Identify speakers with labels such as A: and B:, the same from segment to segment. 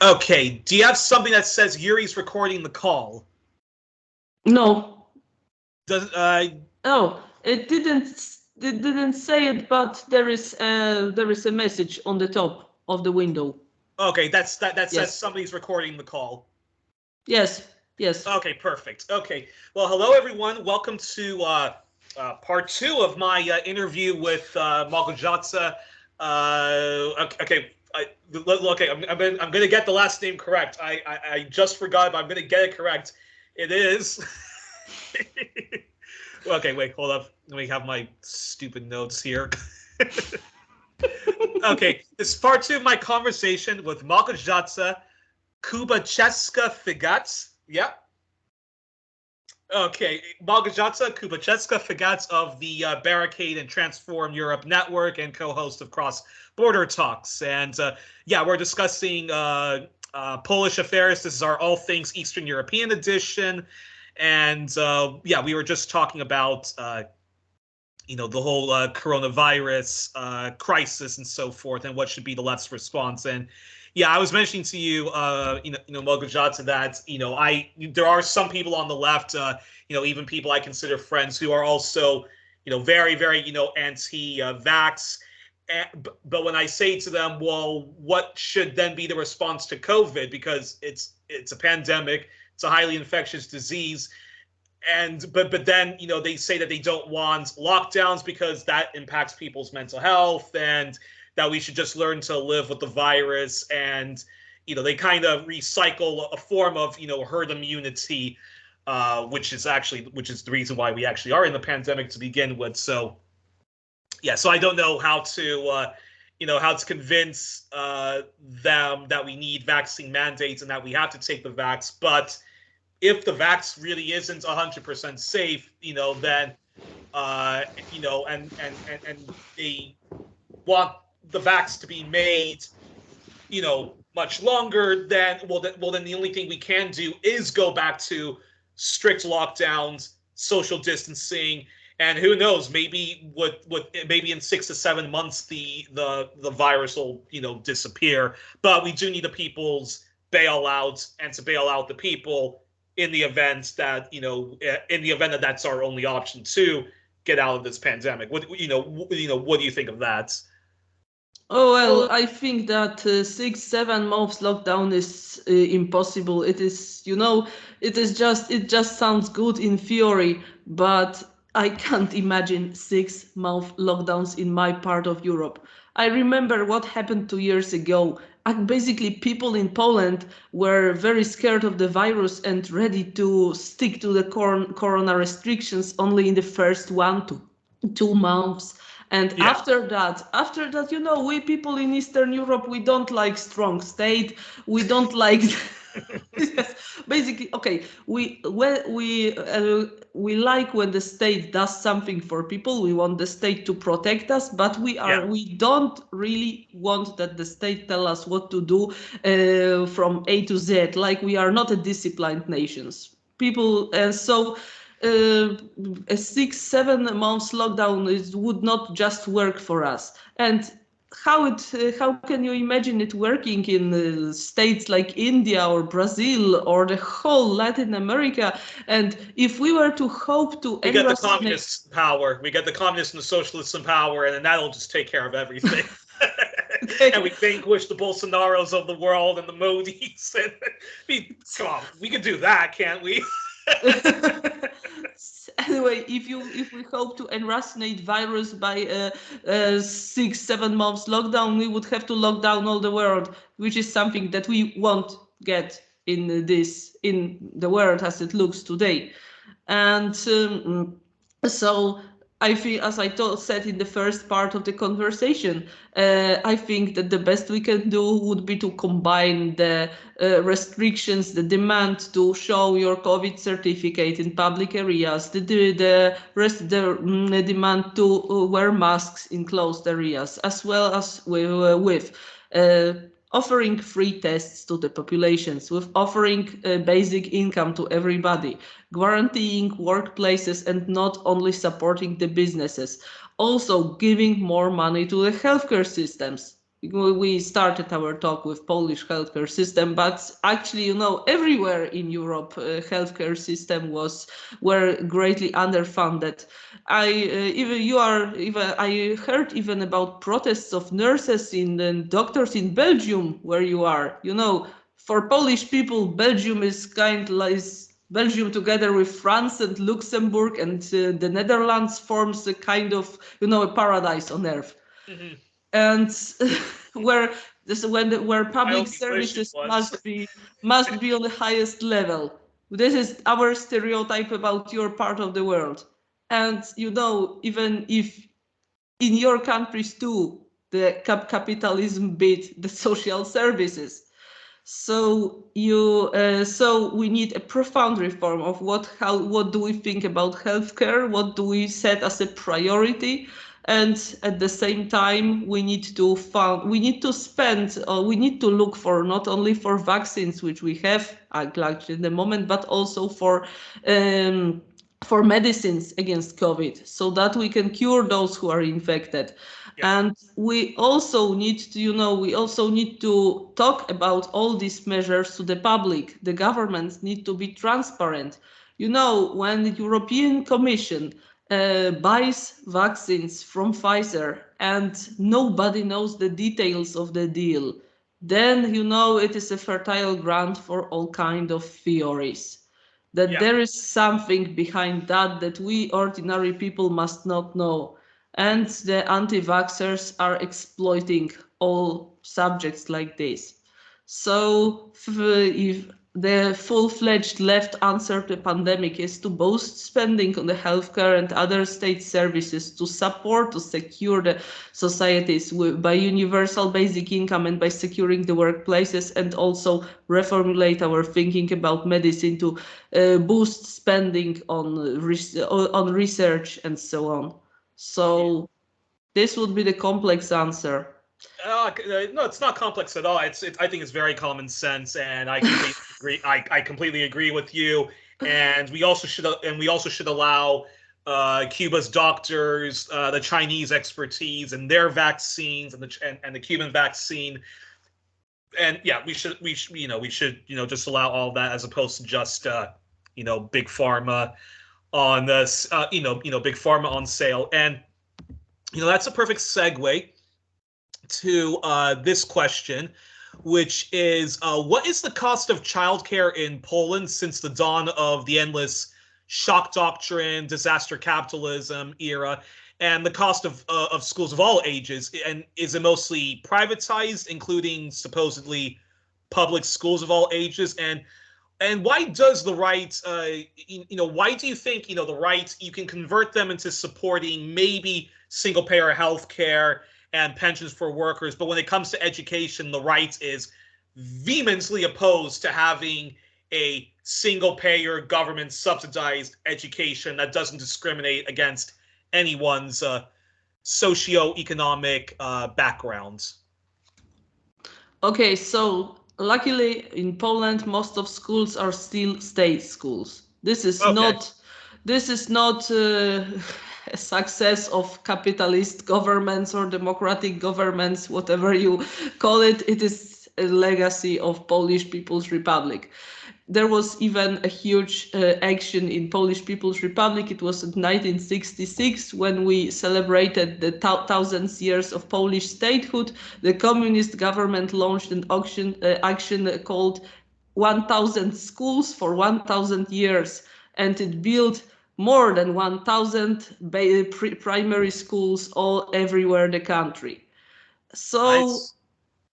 A: Okay, do you have something that says Yuri's recording the call?
B: No.
A: Does
B: Oh, it didn't say it, but there is a message on the top of the window.
A: Okay, that says
B: Yes.
A: somebody's recording the call.
B: Yes.
A: Okay, perfect. Okay, well, hello everyone. Welcome to part 2 of my interview with Malgorzata. Okay, I'm gonna get the last name correct. I just forgot, but I'm gonna get it correct. It is. Okay, wait, hold up. Let me have my stupid notes here. Okay, this is part 2 of my conversation with Małgorzata Kulbaczewska-Figat. Yep. Okay, Małgorzata Kulbaczewska-Figat of the Barricade and Transform Europe Network and co-host of Crossborder Talks. And yeah, we're discussing Polish affairs. This is our All Things Eastern European edition. And yeah, we were just talking about the whole coronavirus crisis and so forth, and what should be the left's response. And yeah, I was mentioning to you, Malgorzata, that there are some people on the left, even people I consider friends, who are also, very, very, anti-vax. But when I say to them, well, what should then be the response to COVID, because it's a pandemic, it's a highly infectious disease. But then they say that they don't want lockdowns because that impacts people's mental health, and that we should just learn to live with the virus. And they kind of recycle a form of herd immunity, which is the reason why we actually are in the pandemic to begin with. So yeah, so I don't know how to convince them that we need vaccine mandates and that we have to take the vax. But if the vax really isn't 100% safe, then and they want the vax to be made, much longer, then the only thing we can do is go back to strict lockdowns, social distancing, and who knows, maybe maybe in 6 to 7 months the virus will disappear. But we do need the people's bailout, and to bail out the people in the event that that's our only option to get out of this pandemic. What do you think of that?
B: Oh well, I think that 6-7 months lockdown is impossible. It just sounds good in theory, but I can't imagine 6-month lockdowns in my part of Europe. I remember what happened 2 years ago. Basically, people in Poland were very scared of the virus and ready to stick to the corona restrictions only in the first 1 to 2 months. And
A: Yeah.
B: after that, we people in Eastern Europe, we don't like strong state. We don't like. Yes, basically, okay. We like when the state does something for people. We want the state to protect us, but we don't really want that the state tell us what to do from A to Z. Like, we are not a disciplined nations. People, and so. A 6-7 months lockdown would not just work for us. And how can you imagine it working in states like India or Brazil or the whole Latin America? And if we were to hope to
A: we get the communists in power, we get the communists and the socialists in power, and then that'll just take care of everything. Okay. And we vanquish the Bolsonaros of the world and the Modis. And come on, we can do that, can't we?
B: Anyway, if we hope to eradicate virus by 6-7 months lockdown, we would have to lock down all the world, which is something that we won't get in the world as it looks today. And so I feel, as I said in the first part of the conversation, I think that the best we can do would be to combine the restrictions, the demand to show your COVID certificate in public areas, the demand to wear masks in closed areas, as well as with offering free tests to the populations, with offering basic income to everybody, guaranteeing workplaces and not only supporting the businesses, also giving more money to the healthcare systems. We started our talk with Polish healthcare system, but actually, you know, everywhere in Europe, healthcare system were greatly underfunded. I heard even about protests of nurses and doctors in Belgium, where you are. You know, for Polish people, Belgium is Belgium together with France and Luxembourg and the Netherlands forms a kind of, you know, a paradise on earth.
A: Mm-hmm.
B: And where public services must be on the highest level. This is our stereotype about your part of the world. And you know, even if in your countries too, the capitalism beat the social services. So we need a profound reform of what do we think about healthcare, what do we set as a priority, and at the same time we need to look for not only for vaccines, which we have actually in the moment, but also for medicines against COVID, so that we can cure those who are infected.
A: Yeah.
B: And we also need to talk about all these measures to the public. The governments need to be transparent. You know, when the European Commission buys vaccines from Pfizer and nobody knows the details of the deal, then you know it is a fertile ground for all kind of theories. That there is something behind that we ordinary people must not know. And the anti-vaxxers are exploiting all subjects like this. So if the full-fledged left answer to the pandemic is to boost spending on the healthcare and other state services to secure the societies by universal basic income and by securing the workplaces, and also reformulate our thinking about medicine to boost spending on research and so on. So this would be the complex answer.
A: No, it's not complex at all. I think it's very common sense, and I completely agree. I completely agree with you. And we also should allow Cuba's doctors, the Chinese expertise, and their vaccines, and the Cuban vaccine. And yeah, we should just allow all that, as opposed to just big pharma on this big pharma on sale. And that's a perfect segue to this question, which is what is the cost of childcare in Poland since the dawn of the endless shock doctrine, disaster capitalism era, and the cost of schools of all ages? And is it mostly privatized, including supposedly public schools of all ages? And why does the right, why do you think, the right, you can convert them into supporting maybe single payer health care and pensions for workers, but when it comes to education, the right is vehemently opposed to having a single payer government subsidized education that doesn't discriminate against anyone's socioeconomic backgrounds?
B: Okay, so luckily in Poland, most of schools are still state schools. This is not a success of capitalist governments or democratic governments, whatever you call it. It is a legacy of Polish People's Republic. There was even a huge action in Polish People's Republic. It was in 1966 when we celebrated the 1000 years of Polish statehood. The communist government launched an action called 1000 schools for 1000 years, and it built more than 1000 primary schools everywhere in the country. So nice.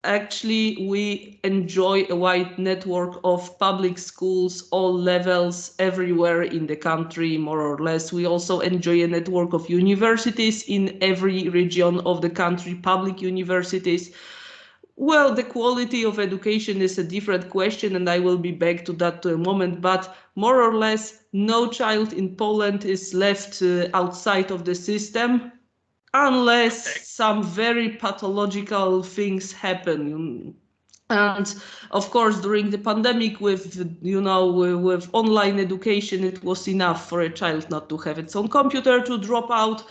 B: Actually, we enjoy a wide network of public schools, all levels, everywhere in the country, more or less. We also enjoy a network of universities in every region of the country, public universities. Well, the quality of education is a different question, and I will be back to that to a moment, but more or less no child in Poland is left outside of the system, unless some very pathological things happen. And of course, during the pandemic with online education, it was enough for a child not to have its own computer to drop out.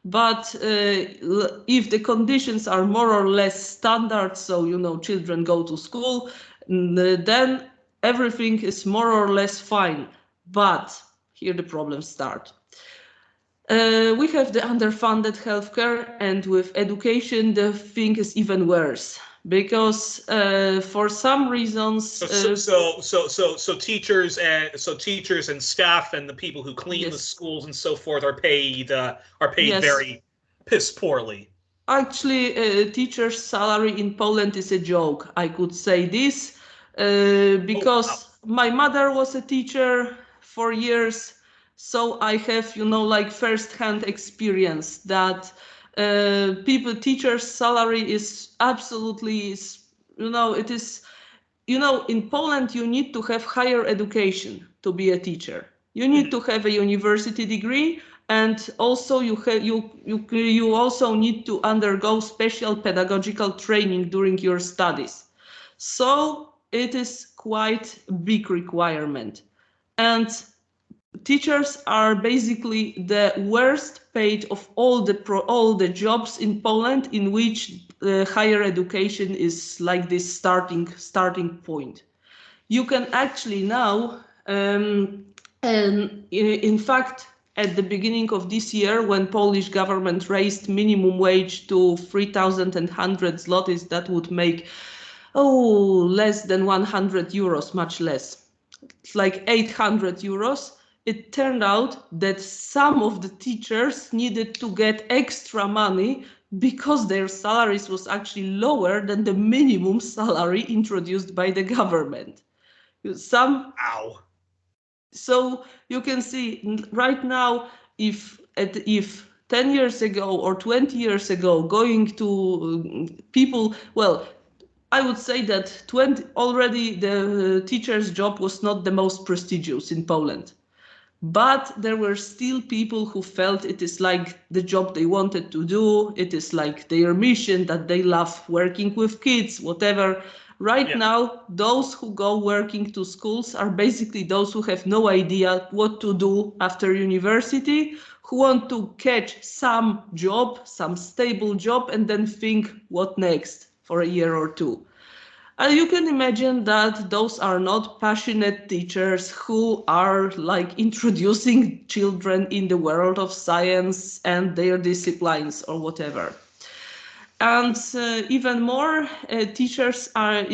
B: But if the conditions are more or less standard, so, you know, children go to school, then everything is more or less fine. But here the problems start. We have the underfunded healthcare, and with education, the thing is even worse. Because for some reasons,
A: so teachers and staff and the people who clean
B: yes,
A: the schools and so forth are paid
B: yes,
A: very piss poorly.
B: Actually, a teacher's salary in Poland is a joke. I could say this because my mother was a teacher for years, so I have, you know, like first-hand experience that teachers' salary is absolutely, you know, it is, you know, in Poland you need to have higher education to be a teacher. You need to have a university degree, and also you also need to undergo special pedagogical training during your studies. So it is quite a big requirement. And teachers are basically the worst paid of all the jobs in Poland in which higher education is like this starting point. You can actually now, and in fact, at the beginning of this year, when Polish government raised minimum wage to 3,100 zlotys, that would make less than 100 euros, much less. It's like 800 euros. It turned out that some of the teachers needed to get extra money because their salaries was actually lower than the minimum salary introduced by the government. So you can see right now, if 10 years ago or 20 years ago, going to people, well, I would say that already the teacher's job was not the most prestigious in Poland. But there were still people who felt it is like the job they wanted to do. It is like their mission, that they love working with kids, whatever. Right now, those who go working to schools are basically those who have no idea what to do after university, who want to catch some job, some stable job, and then think what next for a year or two. And you can imagine that those are not passionate teachers who are like introducing children in the world of science and their disciplines or whatever. And even more, teachers are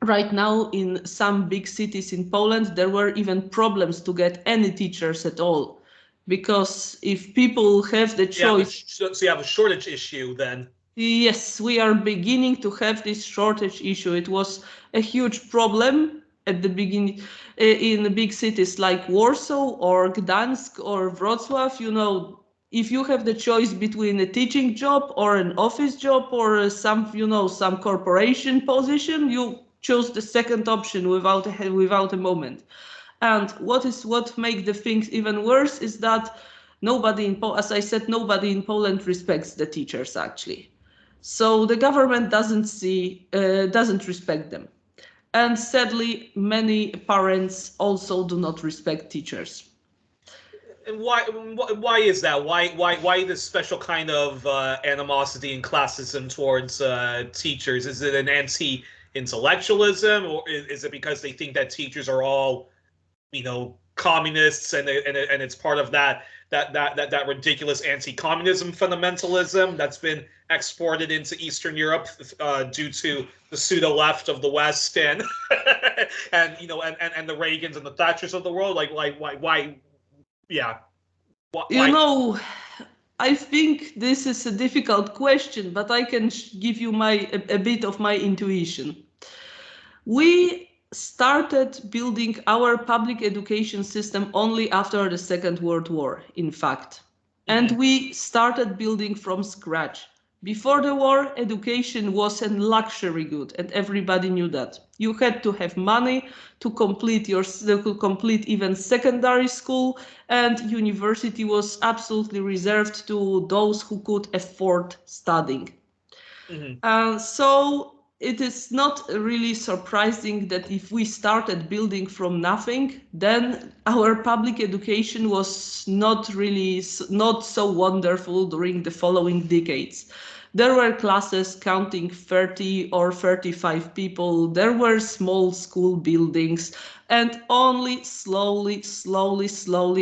B: right now in some big cities in Poland, there were even problems to get any teachers at all. Because if people have the choice...
A: So you have a shortage issue then.
B: Yes, we are beginning to have this shortage issue. It was a huge problem at the beginning in the big cities like Warsaw or Gdańsk or Wrocław. You know, if you have the choice between a teaching job or an office job or some corporation position, you choose the second option without a moment. And what makes the things even worse is that nobody in Poland respects the teachers actually. So the government doesn't respect them. And sadly, many parents also do not respect teachers.
A: And why is that? Why this special kind of animosity and classism towards teachers? Is it an anti-intellectualism, or is it because they think that teachers are all, you know, communists, and it's part of that ridiculous anti-communism fundamentalism that's been exported into Eastern Europe due to the pseudo left of the West and and you know and the Reagans and the Thatchers of the world? Why? Yeah. Why?
B: You know, I think this is a difficult question, but I can give you a bit of my intuition. We started building our public education system only after the Second World War, in fact. And we started building from scratch. Before the war, education was a luxury good, and everybody knew that. You had to have money to complete even secondary school, and university was absolutely reserved to those who could afford studying. So it is not really surprising that if we started building from nothing, then our public education was not so wonderful during the following decades. There were classes counting 30 or 35 people. There were small school buildings, and only slowly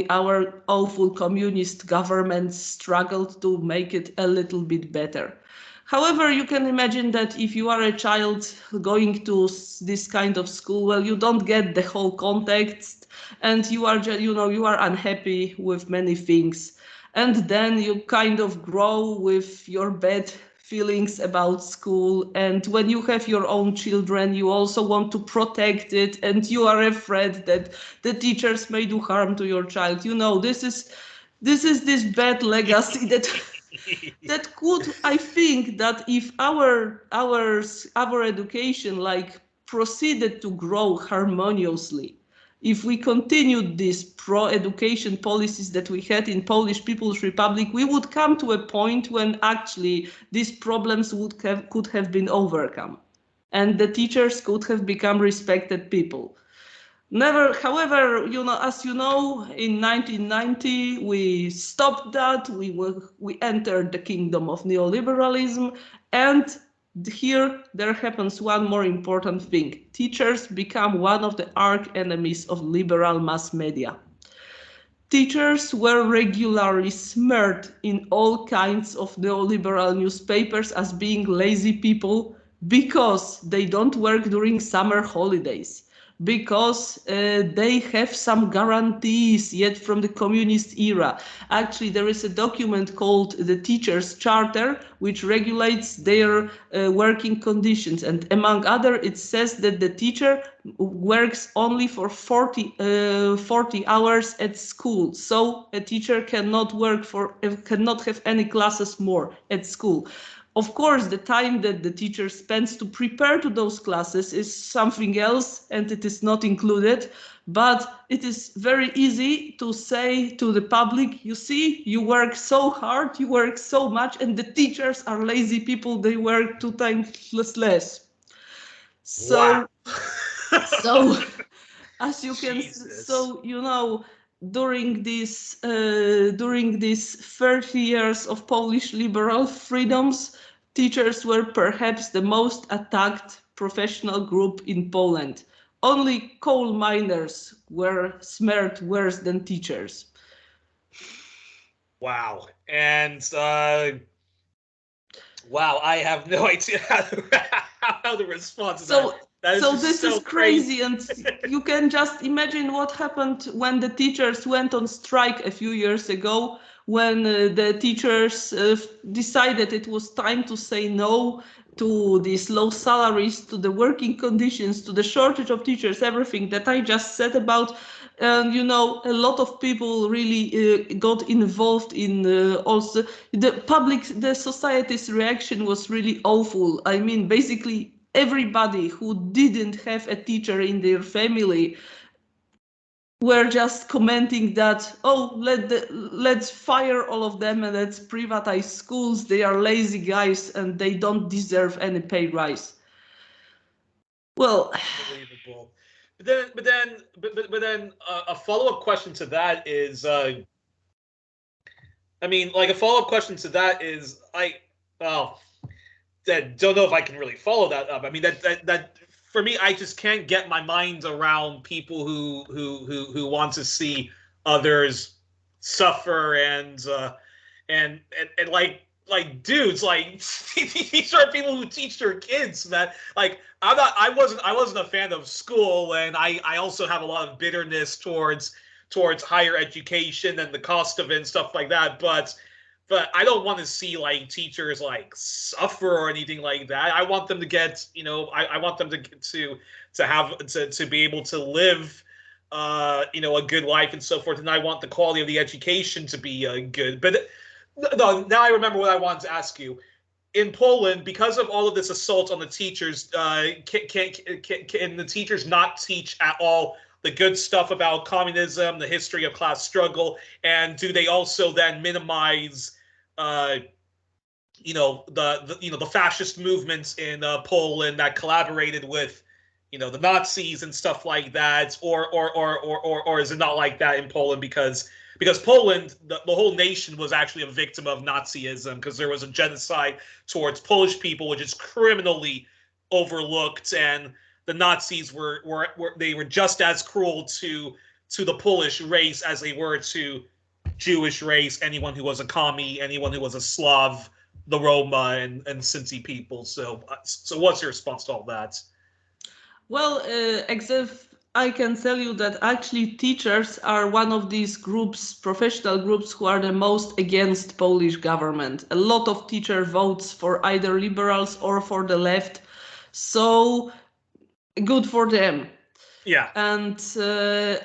B: our awful communist government struggled to make it a little bit better. However, you can imagine that if you are a child going to this kind of school, well, you don't get the whole context, and you are you are unhappy with many things. And then you kind of grow with your bad feelings about school. And when you have your own children, you also want to protect it, and you are afraid that the teachers may do harm to your child. This is this bad legacy that could, I think, that if our education proceeded to grow harmoniously, if we continued these pro-education policies that we had in Polish People's Republic, we would come to a point when actually these problems could have been overcome, and the teachers could have become respected people. However, as you know, in 1990 we stopped that. We entered the kingdom of neoliberalism, and here there happens one more important thing. Teachers become one of the arch enemies of liberal mass media. Teachers were regularly smeared in all kinds of neoliberal newspapers as being lazy people because they don't work during summer holidays, because they have some guarantees yet from the communist era. Actually, there is a document called the Teachers' Charter, which regulates their working conditions. And among other, it says that the teacher works only for 40 hours at school. So a teacher cannot have any classes more at school. Of course, the time that the teacher spends to prepare to those classes is something else, and it is not included. But it is very easy to say to the public, you see, you work so hard, you work so much, and the teachers are lazy people, they work 2 times less. So,
A: wow.
B: so as you can,
A: Jesus.
B: during these 30 years of Polish liberal freedoms, teachers were perhaps the most attacked professional group in Poland. Only coal miners were smeared worse than teachers.
A: Wow. And wow, I have no idea how to respond to that.
B: This is crazy, and you can just imagine what happened when the teachers went on strike a few years ago, when the teachers decided it was time to say no to these low salaries, to the working conditions, to the shortage of teachers, everything that I just said about. And a lot of people really got involved in also the society's reaction was really awful. I mean, basically everybody who didn't have a teacher in their family were just commenting that, oh, let's fire all of them and let's privatize schools. They are lazy guys and they don't deserve any pay rise. Well,
A: unbelievable. But then a follow-up question to that is, I mean, like a follow-up question to that is, that don't know if I can really follow that up. I mean, that for me, I just can't get my mind around people who want to see others suffer and like dudes, like these are people who teach their kids that, like, I wasn't a fan of school, and I also have a lot of bitterness towards higher education and the cost of it and stuff like that, but I don't want to see like teachers like suffer or anything like that. I want them to get, I want them to be able to live a good life and so forth, and I want the quality of the education to be good. But no, now I remember what I wanted to ask you. In Poland, because of all of this assault on the teachers, can the teachers not teach at all the good stuff about communism, the history of class struggle, and do they also then minimize the fascist movements in Poland that collaborated with the Nazis and stuff like that, or is it not like that in Poland because Poland, the whole nation was actually a victim of Nazism because there was a genocide towards Polish people, which is criminally overlooked, and the Nazis were just as cruel to the Polish race as they were to Jewish race, anyone who was a commie, anyone who was a Slav, the Roma and Sinti people. So what's your response to all that?
B: Well, except I can tell you that actually teachers are one of these groups, professional groups, who are the most against Polish government. A lot of teacher votes for either liberals or for the left. So good for them.
A: Yeah.
B: And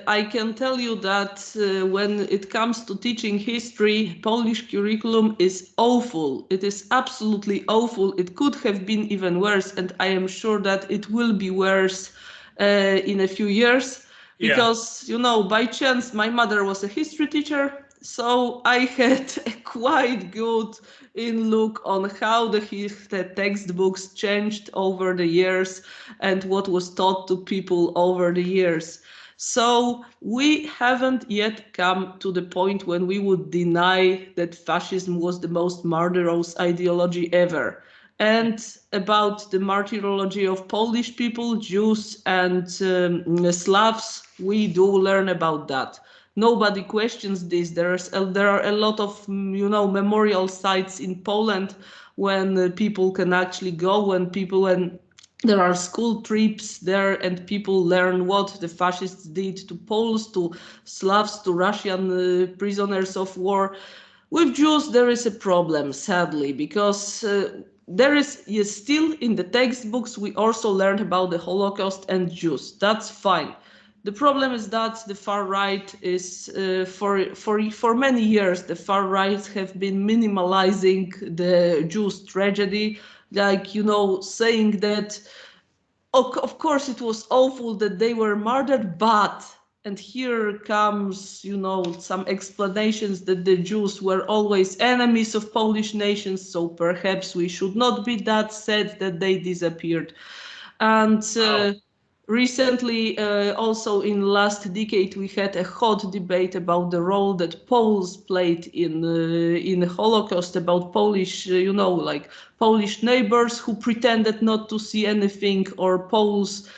B: I can tell you that when it comes to teaching history, Polish curriculum is awful. It is absolutely awful. It could have been even worse, and I am sure that it will be worse in a few years. Because, by chance, my mother was a history teacher, so I had a quite good look on how the textbooks changed over the years and what was taught to people over the years. So we haven't yet come to the point when we would deny that fascism was the most murderous ideology ever. And about the martyrology of Polish people, Jews, and Slavs, we do learn about that. Nobody questions this. There are a lot of memorial sites in Poland when people can actually go, and there are school trips there, and people learn what the fascists did to Poles, to Slavs, to Russian prisoners of war. With Jews, there is a problem, sadly, because there is still in the textbooks, we also learned about the Holocaust and Jews. That's fine. The problem is that the far right is, for many years, the far right have been minimalizing the Jews' tragedy, like, saying that, of course, it was awful that they were murdered, but, and here comes, some explanations that the Jews were always enemies of Polish nations, so perhaps we should not be that sad that they disappeared. And recently, also in last decade, we had a hot debate about the role that Poles played in the Holocaust, about Polish, like Polish neighbors who pretended not to see anything, or Poles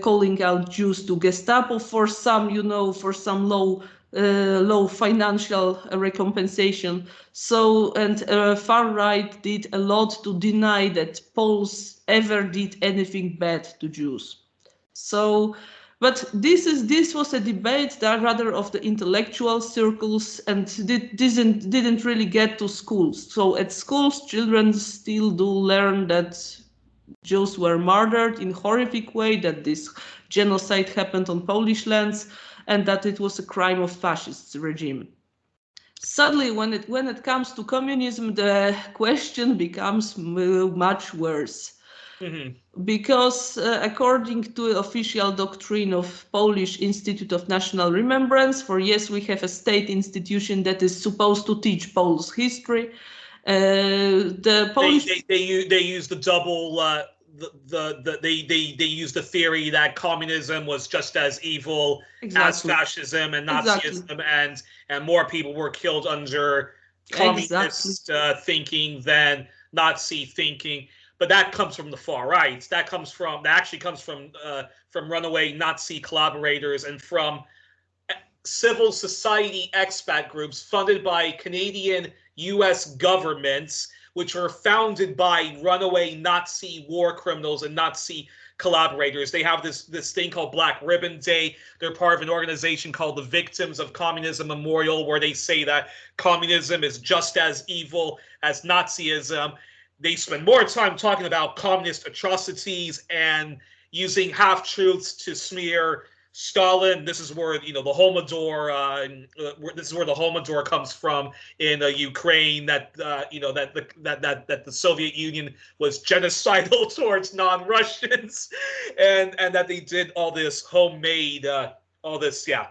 B: calling out Jews to Gestapo for some, for some low financial recompensation. So, and far right did a lot to deny that Poles ever did anything bad to Jews. So, but this was a debate that rather of the intellectual circles, and didn't really get to schools. So at schools, children still do learn that Jews were murdered in horrific way, that this genocide happened on Polish lands, and that it was a crime of fascist regime. Sadly, when it comes to communism, the question becomes much worse. Mm-hmm. Because according to the official doctrine of Polish Institute of National Remembrance, we have a state institution that is supposed to teach Poles history. The Polish
A: they use the double they use the theory that communism was just as evil as fascism and Nazism, and more people were killed under communist thinking than Nazi thinking. But that comes from the far right. That actually comes from runaway Nazi collaborators and from civil society expat groups funded by Canadian U.S. governments, which were founded by runaway Nazi war criminals and Nazi collaborators. They have this thing called Black Ribbon Day. They're part of an organization called the Victims of Communism Memorial, where they say that communism is just as evil as Nazism. They spend more time talking about communist atrocities and using half-truths to smear Stalin. This is where the Holodomor. This is where the Holodomor comes from in Ukraine. That that the Soviet Union was genocidal towards non-Russians, and that they did all this homemade, all this, yeah.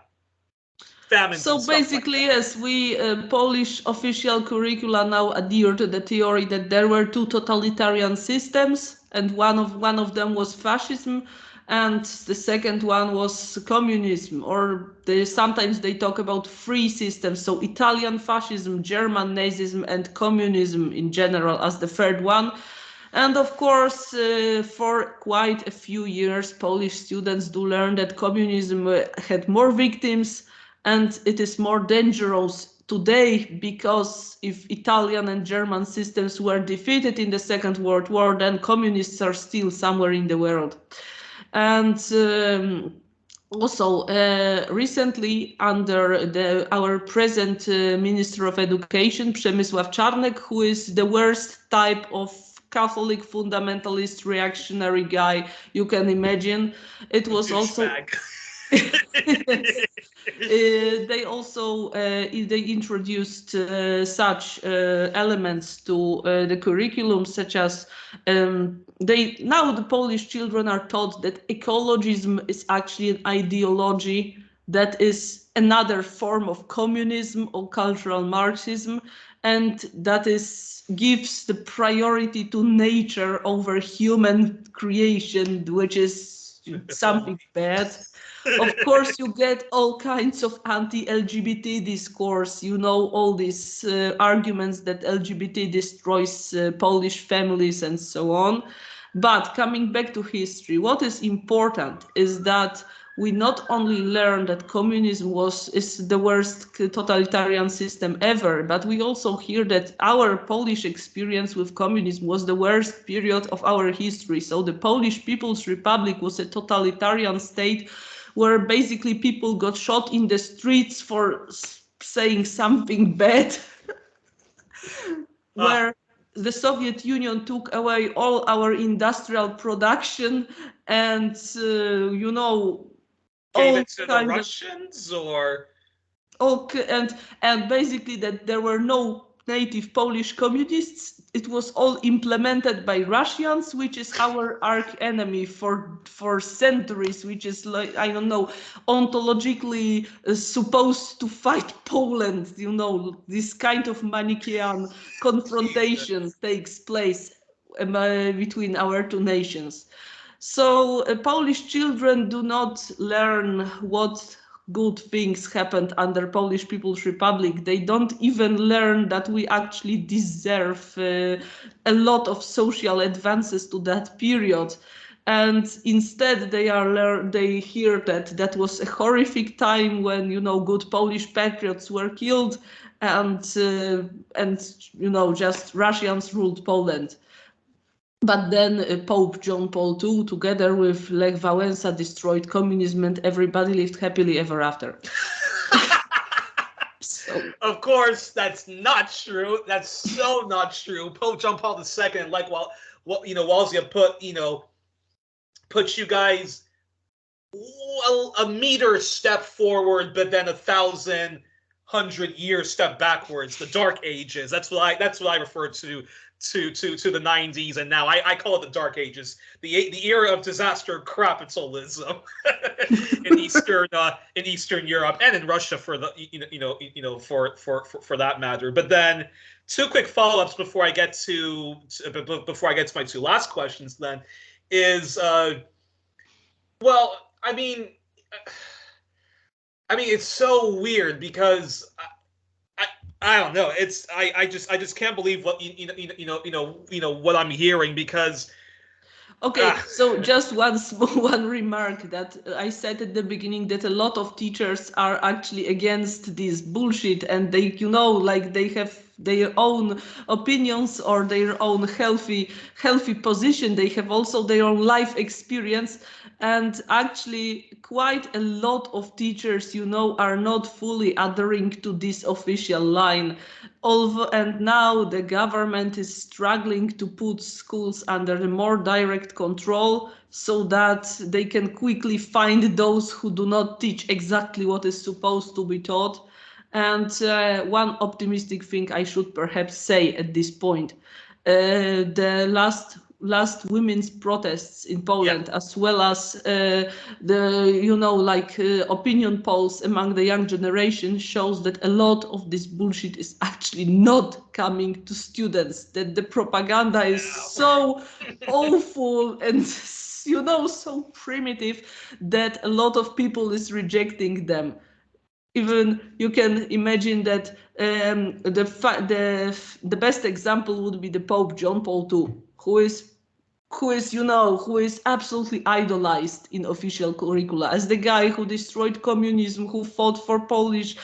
A: famines.
B: So basically, yes, we Polish official curricula now adhere to the theory that there were two totalitarian systems, and one of them was fascism, and the second one was communism. Or sometimes they talk about three systems, so Italian fascism, German Nazism, and communism in general as the third one. And of course, for quite a few years, Polish students do learn that communism had more victims and it is more dangerous today, because if Italian and German systems were defeated in the Second World War, then communists are still somewhere in the world. And also, recently, under our present Minister of Education, Przemysław Czarnek, who is the worst type of Catholic fundamentalist reactionary guy you can imagine. It was also they also they introduced such elements to the curriculum, such as now the Polish children are taught that ecologism is actually an ideology that is another form of communism or cultural Marxism, and that gives the priority to nature over human creation, which is something bad. Of course, you get all kinds of anti-LGBT discourse, all these arguments that LGBT destroys Polish families and so on. But coming back to history, what is important is that we not only learn that communism is the worst totalitarian system ever, but we also hear that our Polish experience with communism was the worst period of our history. So the Polish People's Republic was a totalitarian state where basically people got shot in the streets for saying something bad, where the Soviet Union took away all our industrial production and,
A: gave it to the Russians, or
B: and basically that there were no native Polish communists. It was all implemented by Russians, which is our arch enemy for centuries, which is, like, I don't know, ontologically supposed to fight Poland. This kind of Manichaean confrontation takes place between our two nations. So Polish children do not learn what good things happened under Polish People's Republic. They don't even learn that we actually deserve a lot of social advances to that period. And instead they hear that was a horrific time when, good Polish patriots were killed and just Russians ruled Poland. But then Pope John Paul II, together with Lech Wałęsa, destroyed communism and everybody lived happily ever after.
A: So. Of course, that's not true. That's so not true. Pope John Paul II, like Wałęsa put you guys a meter step forward, but then 1,100 step backwards. The Dark Ages. That's what I refer to the 90s, and now I call it the Dark Ages, the era of disaster capitalism in Eastern Europe and in Russia for the for that matter. But then two quick follow-ups before I get to my two last questions. Then is it's so weird because. I don't know. I just can't believe what what I'm hearing, because.
B: Okay, so just one remark that I said at the beginning, that a lot of teachers are actually against this bullshit, and they they have their own opinions or their own healthy position. They have also their own life experience, and actually quite a lot of teachers are not fully adhering to this official line. And now the government is struggling to put schools under a more direct control so that they can quickly find those who do not teach exactly what is supposed to be taught. And one optimistic thing I should perhaps say at this point, the last last women's protests in Poland, as well as the opinion polls among the young generation shows that a lot of this bullshit is actually not coming to students, that the propaganda is so awful and so primitive that a lot of people is rejecting them. Even you can imagine that the best example would be the Pope John Paul II, who is absolutely idolized in official curricula as the guy who destroyed communism, who fought for Polish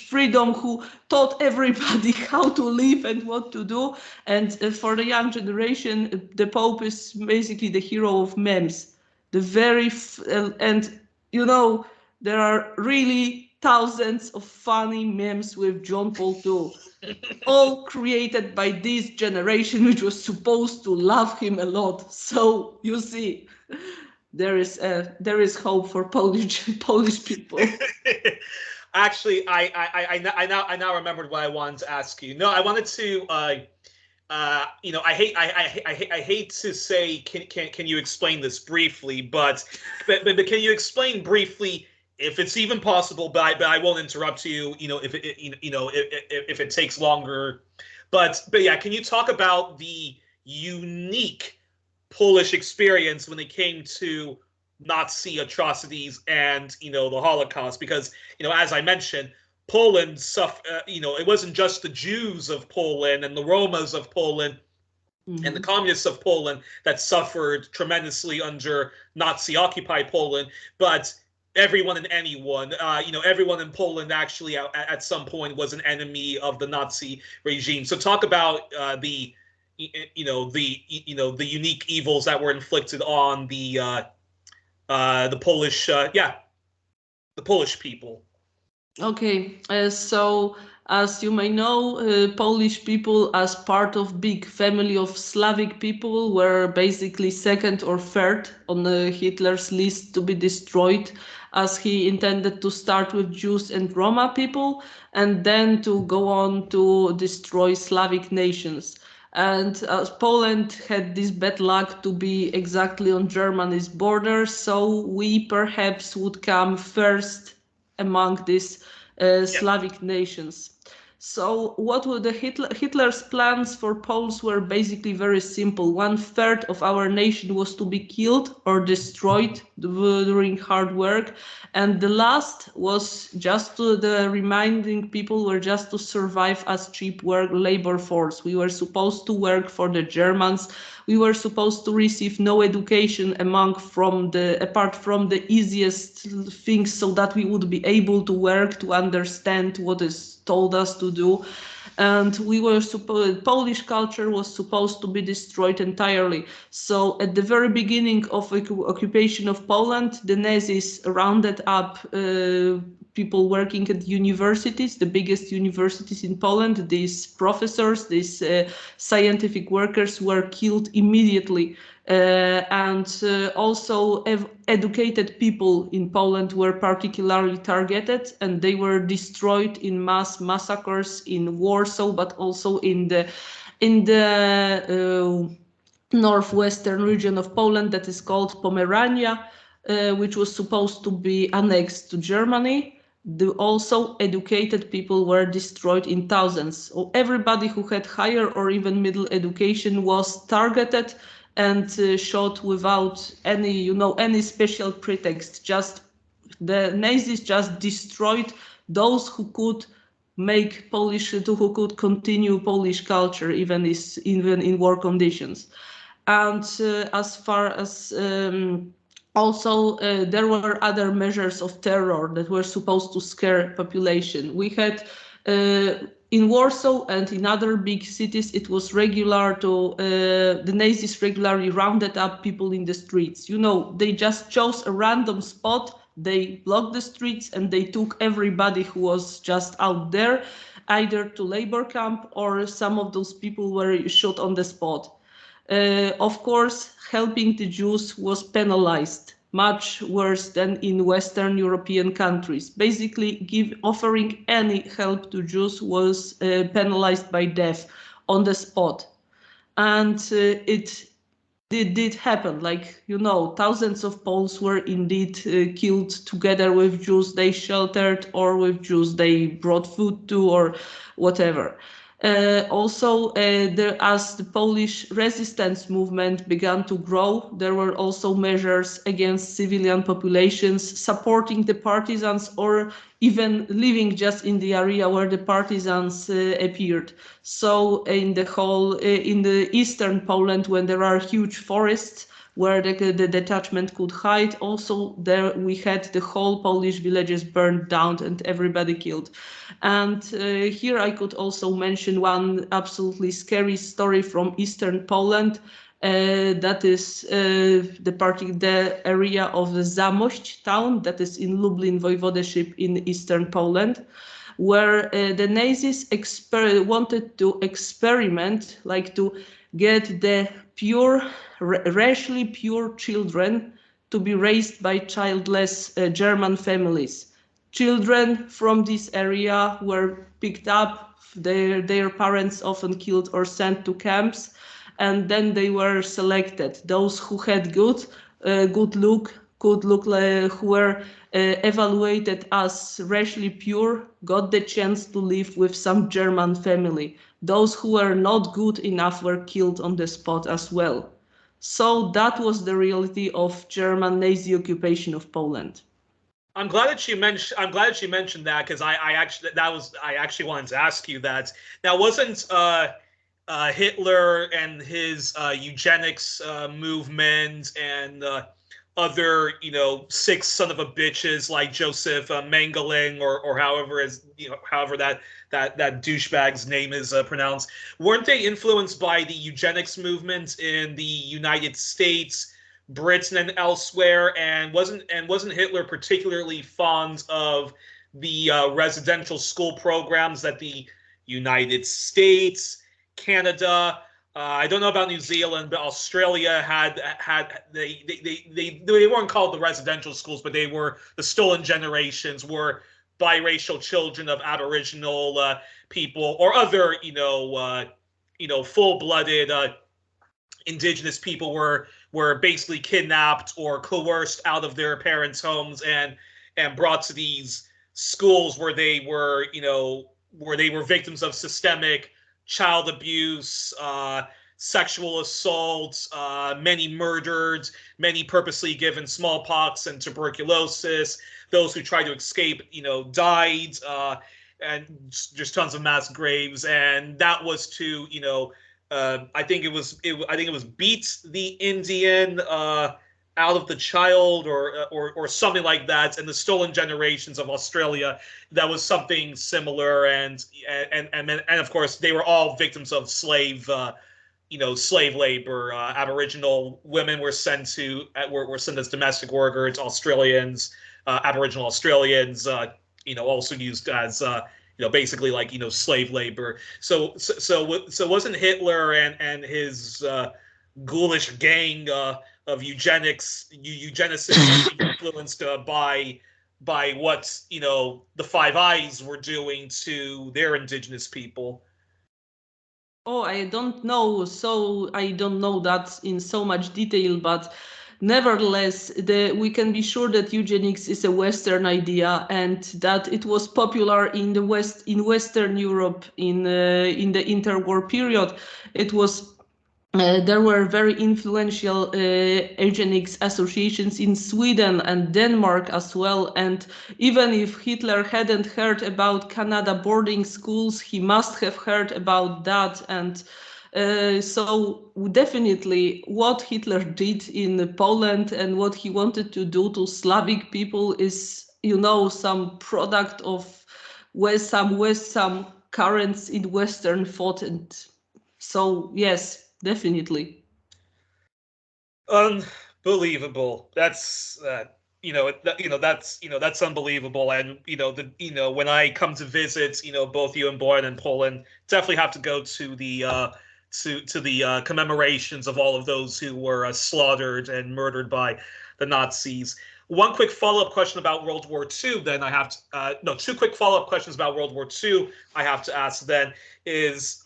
B: freedom, who taught everybody how to live and what to do. And for the young generation, the Pope is basically the hero of memes. There are really thousands of funny memes with John Paul II, all created by this generation, which was supposed to love him a lot. So you see, there is hope for Polish people.
A: Actually, I now remembered what I wanted to ask you. No, I wanted to. I hate to say, can you explain this briefly? But can you explain briefly, if it's even possible? But I won't interrupt you. If it takes longer. But yeah, can you talk about the unique Polish experience when it came to Nazi atrocities and the Holocaust? Because as I mentioned, Poland suffered. It wasn't just the Jews of Poland and the Romas of Poland and the communists of Poland that suffered tremendously under Nazi-occupied Poland, but everyone and anyone. Everyone in Poland actually at some point was an enemy of the Nazi regime. So talk about the unique evils that were inflicted on the Polish the Polish people.
B: Okay, so as you may know, Polish people, as part of big family of Slavic people, were basically second or third on Hitler's list to be destroyed, as he intended to start with Jews and Roma people, and then to go on to destroy Slavic nations. And Poland had this bad luck to be exactly on Germany's border, so we perhaps would come first among these Slavic nations. So what were Hitler's plans for Poles were basically very simple. 1/3 of our nation was to be killed or destroyed during hard work. And the last was just the reminding people were just to survive as cheap labor force. We were supposed to work for the Germans. We were supposed to receive no education apart from the easiest things, so that we would be able to work, to understand what is told us to do. And Polish culture was supposed to be destroyed entirely. So at the very beginning of occupation of Poland, the Nazis rounded up people working at universities, the biggest universities in Poland. These professors, these scientific workers were killed immediately. Also educated people in Poland were particularly targeted, and they were destroyed in mass massacres in Warsaw, but also in the northwestern region of Poland that is called Pomerania, which was supposed to be annexed to Germany. Also educated people were destroyed in thousands. So everybody who had higher or even middle education was targeted and shot without any special pretext. Just the Nazis just destroyed those who could who could continue Polish culture even in war conditions. And as far as also, there were other measures of terror that were supposed to scare population. We had in Warsaw and in other big cities, it was regular the Nazis regularly rounded up people in the streets. They just chose a random spot, they blocked the streets, and they took everybody who was just out there, either to labor camp, or some of those people were shot on the spot. Of course, helping the Jews was penalized, much worse than in Western European countries. Basically, offering any help to Jews was penalized by death on the spot. And it did happen. Like, thousands of Poles were indeed killed together with Jews they sheltered, or with Jews they brought food to, or whatever. Also, as the Polish resistance movement began to grow, there were also measures against civilian populations supporting the partisans, or even living just in the area where the partisans appeared. So in the eastern Poland, when there are huge forests where the detachment could hide, also there we had the whole Polish villages burned down and everybody killed. And here I could also mention one absolutely scary story from eastern Poland. That is the area of the Zamość town, that is in Lublin Voivodeship in eastern Poland, where the Nazis wanted to experiment, like to get the racially pure children to be raised by childless German families. Children from this area were picked up, their parents often killed or sent to camps, and then they were selected. Those who had good look, who were evaluated as racially pure, got the chance to live with some German family. Those who were not good enough were killed on the spot as well. So that was the reality of German Nazi occupation of Poland.
A: I'm glad that you mentioned that, because I actually wanted to ask you that. Now, wasn't Hitler and his eugenics movement and other, sick son of a bitches like Joseph Mengele, or however that douchebag's name is pronounced, weren't they influenced by the eugenics movement in the United States, Britain, and elsewhere? And wasn't Hitler particularly fond of the residential school programs that the United States, Canada, I don't know about New Zealand, but Australia had they weren't called the residential schools, but they were the stolen generations, were biracial children of Aboriginal people or other full-blooded indigenous people were basically kidnapped or coerced out of their parents' homes and brought to these schools where they were victims of systemic child abuse, sexual assault, many murdered, many purposely given smallpox and tuberculosis. Those who tried to escape, died, and just tons of mass graves. And that was to, I think it was beat the Indian out of the child, or something like that. And the stolen generations of Australia, that was something similar. And of course they were all victims of slave labor. Aboriginal women were sent as domestic workers. Australians, Aboriginal Australians, also used as basically like slave labor. So wasn't Hitler and his ghoulish gang of eugenicists influenced by what the Five Eyes were doing to their indigenous people?
B: Oh, I don't know. So I don't know that in so much detail, but nevertheless, we can be sure that eugenics is a Western idea, and that it was popular in the West, in Western Europe, in the interwar period. It was. There were very influential eugenics associations in Sweden and Denmark as well. And even if Hitler hadn't heard about Canada boarding schools, he must have heard about that. And so definitely what Hitler did in Poland and what he wanted to do to Slavic people is, some product of some currents in Western thought. And so, yes, definitely.
A: Unbelievable. That's that's unbelievable. And when I come to visit both you and Boyan in Poland, definitely have to go to the commemorations of all of those who were slaughtered and murdered by the Nazis. One quick follow-up question about World War II. Then I have to two quick follow-up questions about World War II. I have to ask then is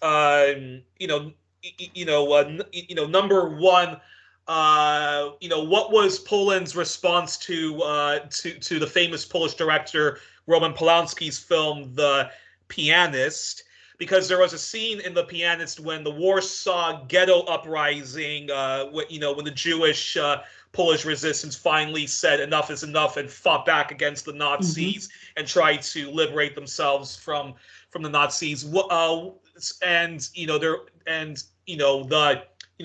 A: number one, what was Poland's response to the famous Polish director Roman Polanski's film The Pianist? Because there was a scene in The Pianist when the Warsaw Ghetto Uprising, when the Jewish Polish resistance finally said enough is enough and fought back against the Nazis and tried to liberate themselves from the Nazis.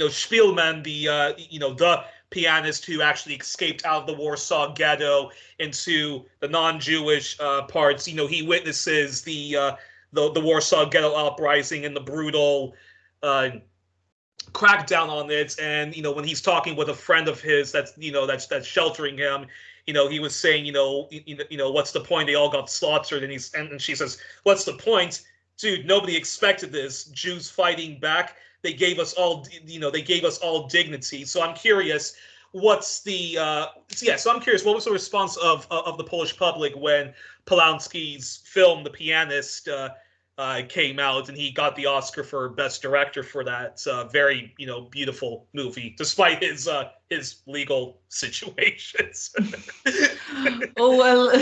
A: Spielman, the pianist who actually escaped out of the Warsaw Ghetto into the non-Jewish parts. He witnesses the Warsaw Ghetto uprising and the brutal crackdown on it. And when he's talking with a friend of his that's sheltering him, he was saying, what's the point? They all got slaughtered, and she says, what's the point, dude? Nobody expected this. Jews fighting back. They gave us all, dignity. So I'm curious, what was the response of the Polish public when Polanski's film, The Pianist, came out, and he got the Oscar for Best Director for that very, beautiful movie, despite his legal situations.
B: Oh, well,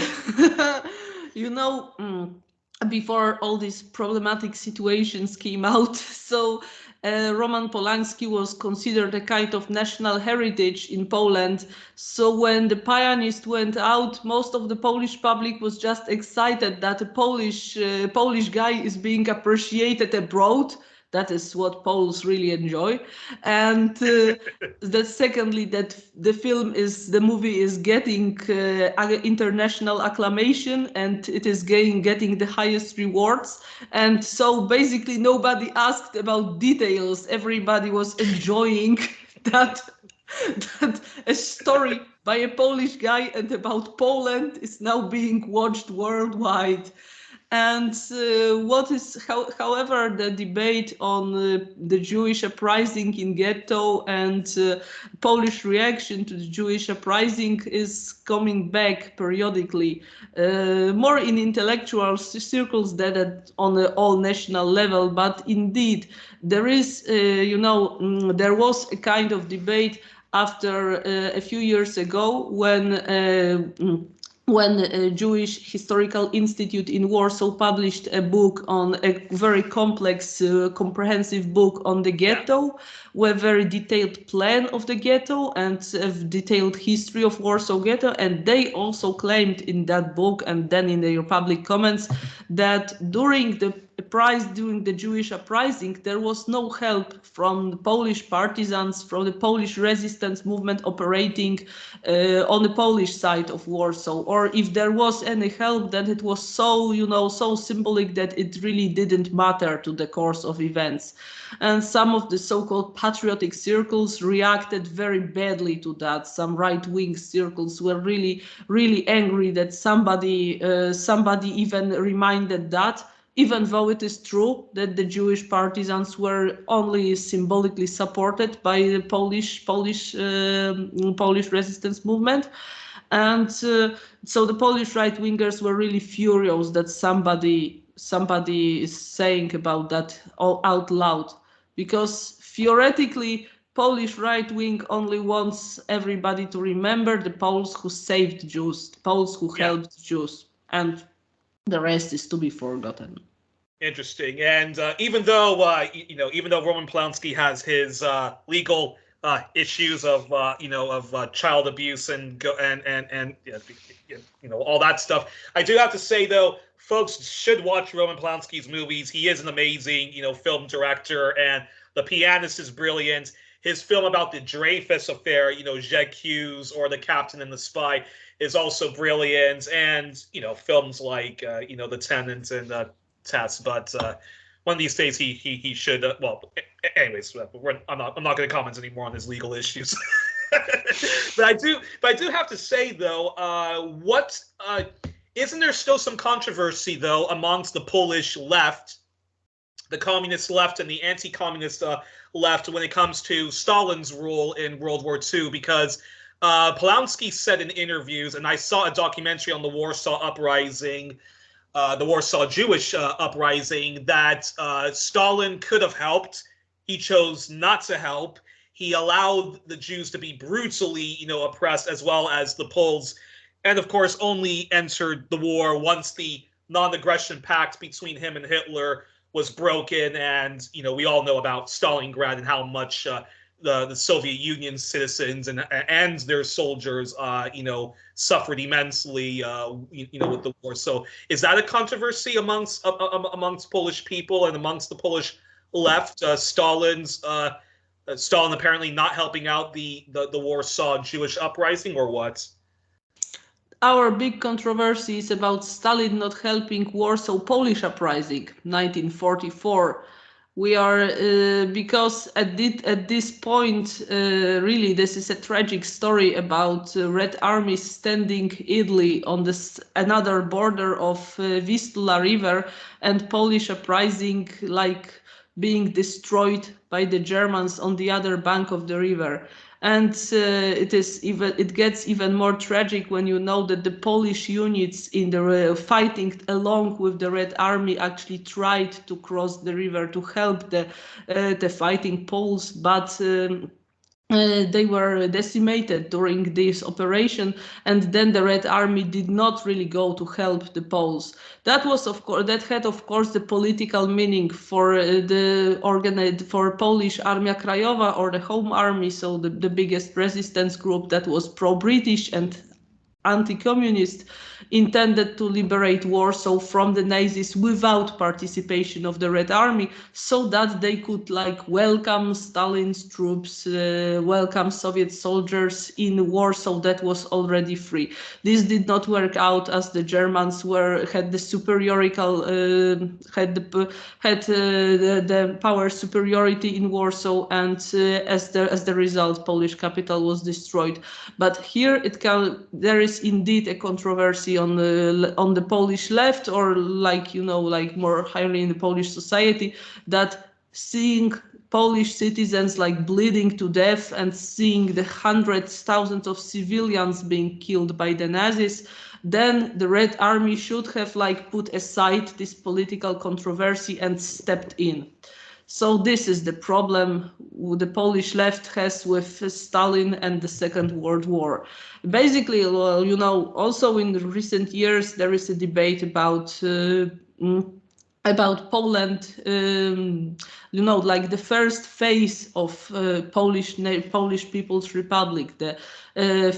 B: before all these problematic situations came out, so Roman Polanski was considered a kind of national heritage in Poland. So when The Pianist went out, most of the Polish public was just excited that a Polish guy is being appreciated abroad. That is what Poles really enjoy. And that secondly, that the movie is getting international acclamation, and it is getting the highest rewards. And so basically nobody asked about details. Everybody was enjoying that a story by a Polish guy and about Poland is now being watched worldwide. And however, the debate on the Jewish uprising in ghetto and Polish reaction to the Jewish uprising is coming back periodically, more in intellectual circles than on an all-national level. But indeed, there is, there was a kind of debate after a few years ago when a Jewish Historical Institute in Warsaw published a book on a very complex, comprehensive book on the ghetto, with a very detailed plan of the ghetto and a detailed history of Warsaw Ghetto. And they also claimed in that book and then in their public comments that during the Jewish uprising, there was no help from the Polish partisans, from the Polish resistance movement operating on the Polish side of Warsaw. Or if there was any help, then it was so symbolic that it really didn't matter to the course of events. And some of the so-called patriotic circles reacted very badly to that. Some right-wing circles were really, really angry that somebody even reminded that, even though it is true that the Jewish partisans were only symbolically supported by the Polish resistance movement. And so the Polish right-wingers were really furious that somebody is saying about that out loud, because theoretically Polish right-wing only wants everybody to remember the Poles who saved Jews, the Poles who helped Jews, and the rest is to be forgotten.
A: Interesting. And even though Roman Polanski has his legal issues of child abuse and all that stuff, I do have to say though, folks should watch Roman Polanski's movies. He is an amazing film director, and The Pianist is brilliant. His film about the Dreyfus affair, J'accuse or The Captain and the Spy, is also brilliant. And films like The Tenant and Test. But one of these days he should. Anyways, I'm not going to comment anymore on his legal issues. But I do have to say though, isn't there still some controversy though amongst the Polish left, the communist left and the anti-communist left when it comes to Stalin's rule in World War II? Because Polanski said in interviews, and I saw a documentary on the Warsaw Uprising, the Warsaw Jewish uprising, that Stalin could have helped. He chose not to help. he allowed the Jews to be brutally, oppressed, as well as the Poles, and of course only entered the war once the non-aggression pact between him and Hitler was broken. And we all know about Stalingrad and how much the Soviet Union citizens and their soldiers suffered immensely with the war. So is that a controversy amongst Polish people and amongst the Polish left? Stalin apparently not helping out the Warsaw Jewish uprising, or what?
B: Our big controversy is about Stalin not helping Warsaw Polish uprising, 1944. We are because at this point, really, this is a tragic story about Red Army standing idly on this another border of Vistula River, and Polish uprising like being destroyed by the Germans on the other bank of the river. And it gets even more tragic when you know that the Polish units in the fighting along with the Red Army actually tried to cross the river to help the fighting Poles, but they were decimated during this operation, and then the Red Army did not really go to help the Poles. That had of course the political meaning for for Polish Armia Krajowa, or the Home Army, so the biggest resistance group that was pro-British and anti-communist, intended to liberate Warsaw from the Nazis without participation of the Red Army, so that they could welcome Stalin's troops, welcome Soviet soldiers in Warsaw that was already free. This did not work out, as the Germans had the power superiority in Warsaw, and as the result, Polish capital was destroyed. But here there is indeed a controversy on the Polish left, or more highly in the Polish society, that seeing Polish citizens bleeding to death and seeing the hundreds, thousands of civilians being killed by the Nazis, then the Red Army should have put aside this political controversy and stepped in. So this is the problem the Polish left has with Stalin and the Second World War. Basically, also in the recent years, there is a debate about Poland, the first phase of Polish People's Republic, the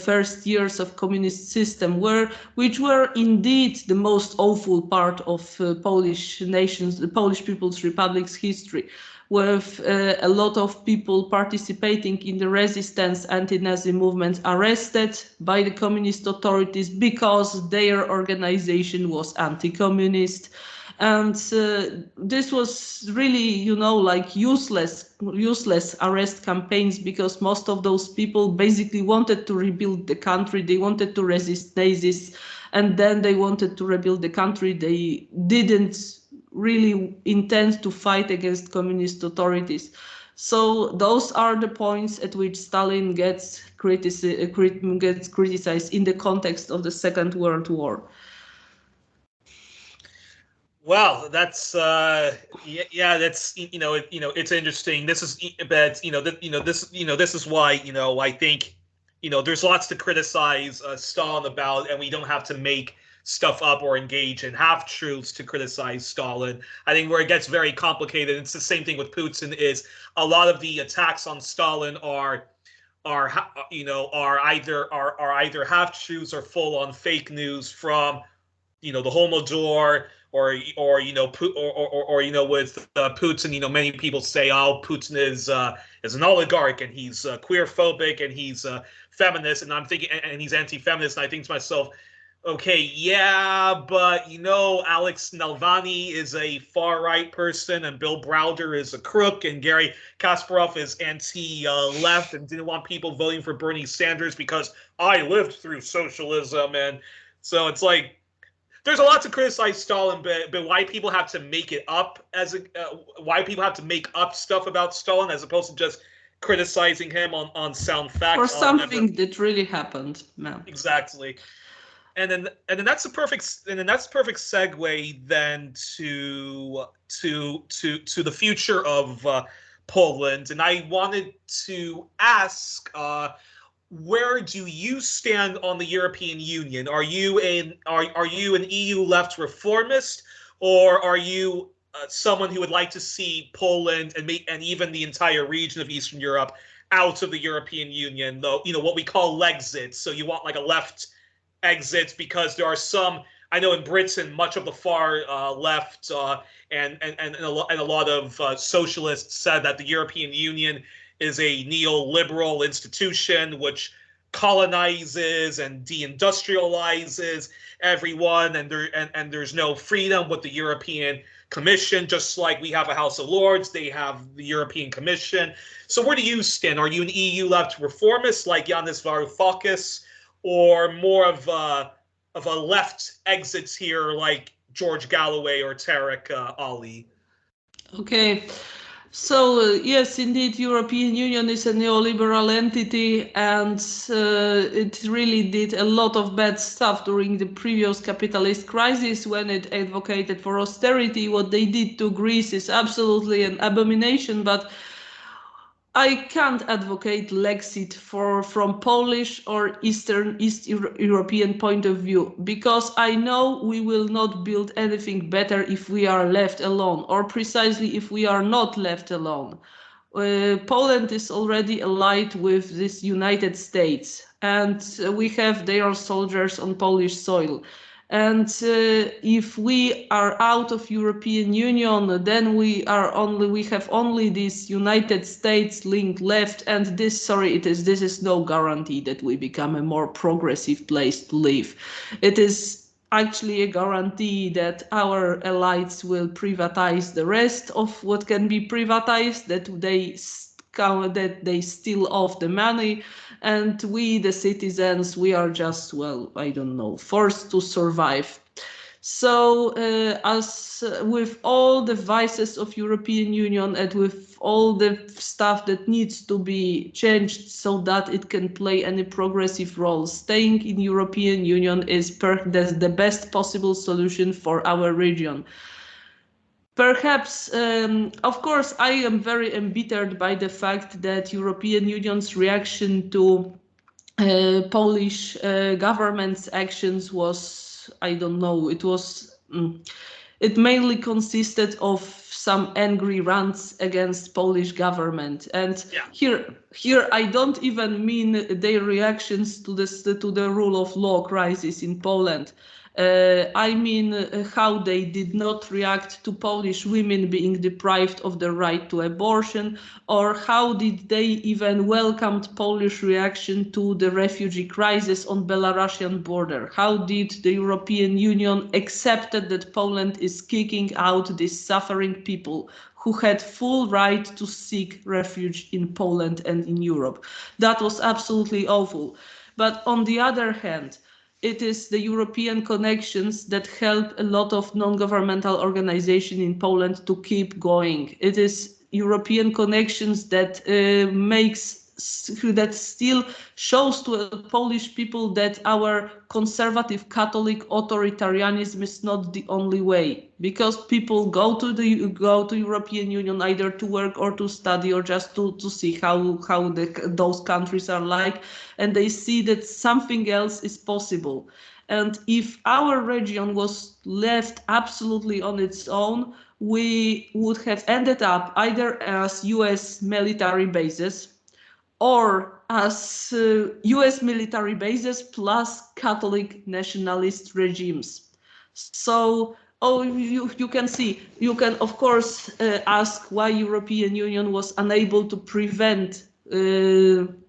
B: first years of communist system, which were indeed the most awful part of the Polish People's Republic's history, with a lot of people participating in the resistance anti-Nazi movement arrested by the communist authorities because their organization was anti-communist. And this was really, useless arrest campaigns, because most of those people basically wanted to rebuild the country. They wanted to resist Nazis, and then they wanted to rebuild the country. They didn't really intend to fight against communist authorities. So those are the points at which Stalin gets criticized in the context of the Second World War.
A: Well, that's that's it's interesting. This is, but this is why I think there's lots to criticize Stalin about, and we don't have to make stuff up or engage in half-truths to criticize Stalin. I think where it gets very complicated, it's the same thing with Putin, is a lot of the attacks on Stalin are either half-truths or full-on fake news from the Holodomor, or with Putin, many people say, oh, Putin is an oligarch, and he's queer-phobic, and he's feminist, and I'm thinking, and he's anti-feminist, and I think to myself, okay, yeah, but Alex Navalny is a far-right person, and Bill Browder is a crook, and Gary Kasparov is anti-left and didn't want people voting for Bernie Sanders because I lived through socialism. And so it's there's a lot to criticize Stalin, but why people have to make it up why people have to make up stuff about Stalin as opposed to just criticizing him on sound facts
B: or something that really happened. No.
A: Exactly. And then that's the perfect segue then to the future of Poland, and I wanted to ask, where do you stand on the European Union? Are you an EU left reformist, or are you someone who would like to see Poland and even the entire region of Eastern Europe out of the European Union? Though, what we call Lexit. So you want like a left exit, because there are some. I know in Britain, much of the far left and a lot of socialists said that the European Union is a neoliberal institution which colonizes and deindustrializes everyone, and there's no freedom with the European Commission. Just like we have a House of Lords, they have the European Commission. So where do you stand? Are you an EU left reformist like Yanis Varoufakis, or more of a left exits here like George Galloway or Tarek Ali?
B: Okay. So yes, indeed, European Union is a neoliberal entity, and it really did a lot of bad stuff during the previous capitalist crisis when it advocated for austerity. What they did to Greece is absolutely an abomination, but I can't advocate Lexit from Polish or East European point of view, because I know we will not build anything better if we are left alone, or precisely if we are not left alone. Poland is already allied with this United States, and we have their soldiers on Polish soil. And if we are out of European Union, then we have only this United States link left, and this is no guarantee that we become a more progressive place to live. It is actually a guarantee that our elites will privatize the rest of what can be privatized, that they steal off the money, and we, the citizens, we are just, well, I don't know, forced to survive. So as with all the vices of European Union and with all the stuff that needs to be changed so that it can play any progressive role, staying in European Union is the best possible solution for our region. Perhaps, of course, I am very embittered by the fact that European Union's reaction to Polish government's actions was, I don't know, it mainly consisted of some angry rants against Polish government. And yeah. Here I don't even mean their reactions to the rule of law crisis in Poland. I mean how they did not react to Polish women being deprived of the right to abortion, or how did they even welcome Polish reaction to the refugee crisis on Belarusian border. How did the European Union accept that Poland is kicking out these suffering people who had full right to seek refuge in Poland and in Europe. That was absolutely awful. But on the other hand, it is the European connections that help a lot of non-governmental organizations in Poland to keep going. It is European connections that that still shows to Polish people that our conservative Catholic authoritarianism is not the only way, because people go to European Union either to work or to study or just to see how those countries are like, and they see that something else is possible. And if our region was left absolutely on its own, we would have ended up either as US military bases, or as US military bases plus Catholic nationalist regimes. So, you can see, you can of course ask why European Union was unable to prevent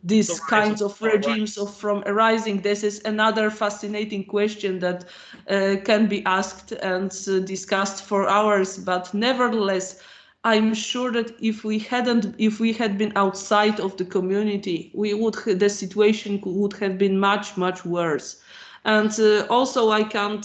B: these kinds of regimes from arising. This is another fascinating question that can be asked and discussed for hours, but nevertheless, I'm sure that if we had been outside of the community, the situation would have been much, much worse. And also, I can't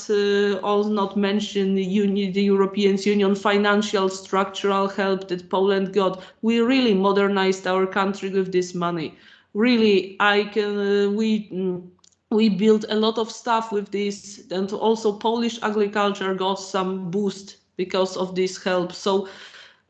B: also not mention the European Union financial structural help that Poland got. We really modernized our country with this money. Really, we built a lot of stuff with this, and also Polish agriculture got some boost because of this help. So,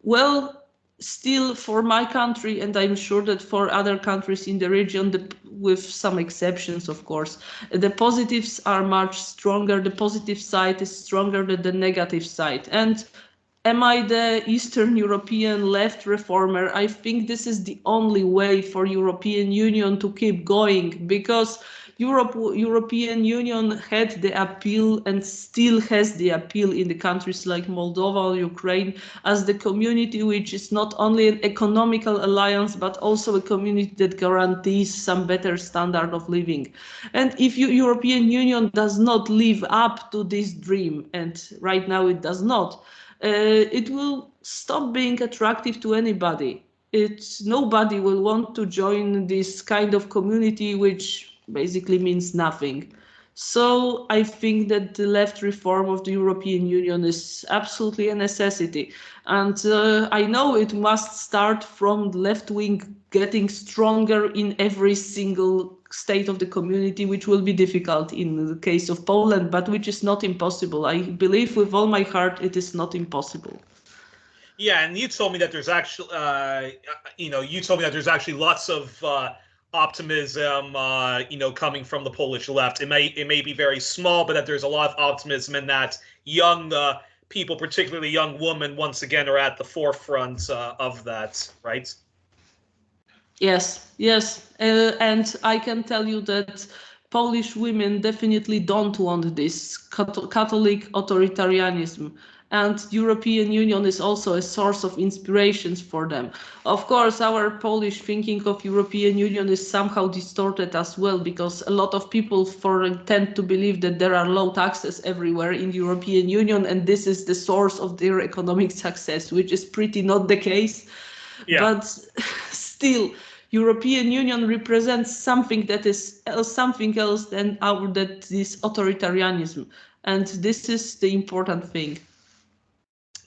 B: well, still for my country, and I'm sure that for other countries in the region, with some exceptions, of course, the positives are much stronger. The positive side is stronger than the negative side. And am I the Eastern European left reformer? I think this is the only way for European Union to keep going, because European Union had the appeal and still has the appeal in the countries like Moldova or Ukraine as the community which is not only an economical alliance but also a community that guarantees some better standard of living. And if European Union does not live up to this dream, and right now it does not, it will stop being attractive to anybody. Nobody will want to join this kind of community which basically means nothing. So I think that the left reform of the European Union is absolutely a necessity. And I know it must start from the left wing getting stronger in every single state of the community, which will be difficult in the case of Poland, but which is not impossible. I believe with all my heart it is not impossible.
A: Yeah, and you told me that there's actually, lots of optimism, coming from the Polish left. It may be very small, but that there's a lot of optimism in that young people, particularly young women, once again are at the forefront of that, right?
B: Yes, and I can tell you that Polish women definitely don't want this Catholic authoritarianism. And European Union is also a source of inspirations for them. Of course, our Polish thinking of European Union is somehow distorted as well, because a lot of people tend to believe that there are low taxes everywhere in the European Union, and this is the source of their economic success, which is pretty not the case. Yeah. But still, European Union represents something that is something else than this authoritarianism, and this is the important thing.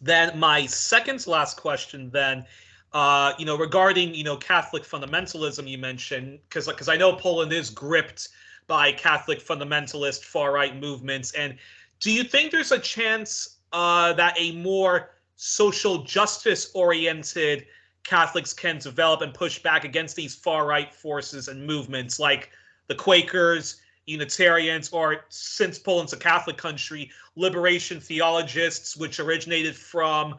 A: Then my second to last question, then, regarding Catholic fundamentalism, you mentioned, because I know Poland is gripped by Catholic fundamentalist far right movements, and do you think there's a chance that a more social justice oriented Catholics can develop and push back against these far right forces and movements like the Quakers, Unitarians, or, since Poland's a Catholic country, liberation theologists, which originated from,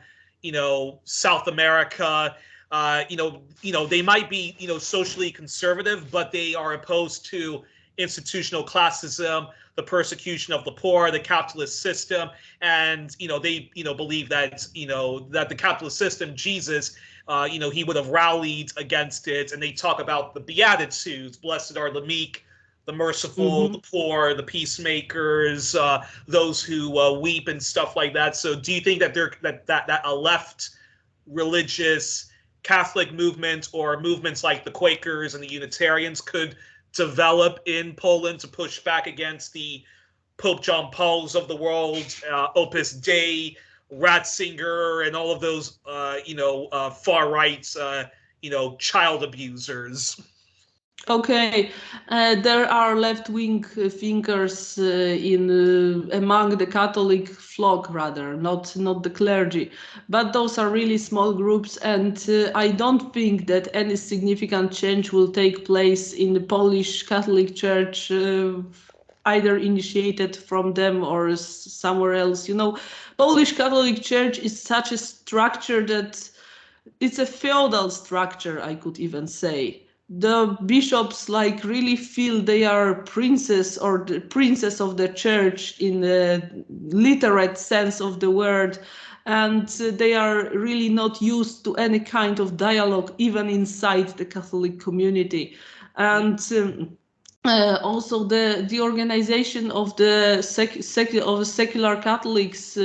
A: South America? They might be, socially conservative, but they are opposed to institutional classism, the persecution of the poor, the capitalist system, and they believe that that the capitalist system, Jesus, he would have rallied against it, and they talk about the Beatitudes: blessed are the meek, the merciful, the poor, the peacemakers, those who weep, and stuff like that. So do you think that that a left religious Catholic movement, or movements like the Quakers and the Unitarians, could develop in Poland to push back against the Pope John Pauls of the world, Opus Dei, Ratzinger, and all of those far right child abusers?
B: Okay, there are left-wing thinkers among the Catholic flock, rather, not the clergy, but those are really small groups, and I don't think that any significant change will take place in the Polish Catholic Church, either initiated from them or somewhere else. Polish Catholic Church is such a structure that it's a feudal structure, I could even say. The bishops really feel they are princes, or the princess of the church in the literate sense of the word, and they are really not used to any kind of dialogue, even inside the Catholic community. And also the organization of the secular Catholics,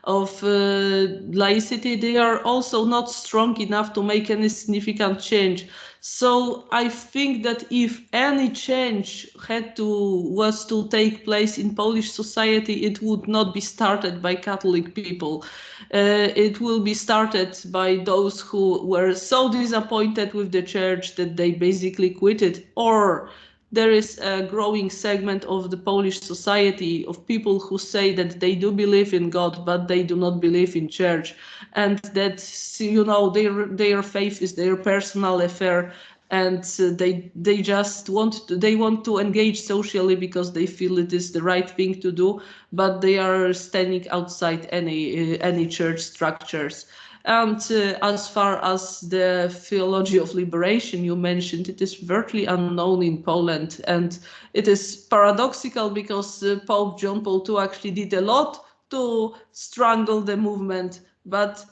B: of laicity, they are also not strong enough to make any significant change. So I think that if any change was to take place in Polish society, it would not be started by Catholic people. It will be started by those who were so disappointed with the church that they basically quit it, or there is a growing segment of the Polish society of people who say that they do believe in God, but they do not believe in church, and that, you know, their faith is their personal affair, and they just want to engage socially because they feel it is the right thing to do, but they are standing outside any church structures. And as far as the theology of liberation you mentioned, it is virtually unknown in Poland. And it is paradoxical because Pope John Paul II actually did a lot to strangle the movement, but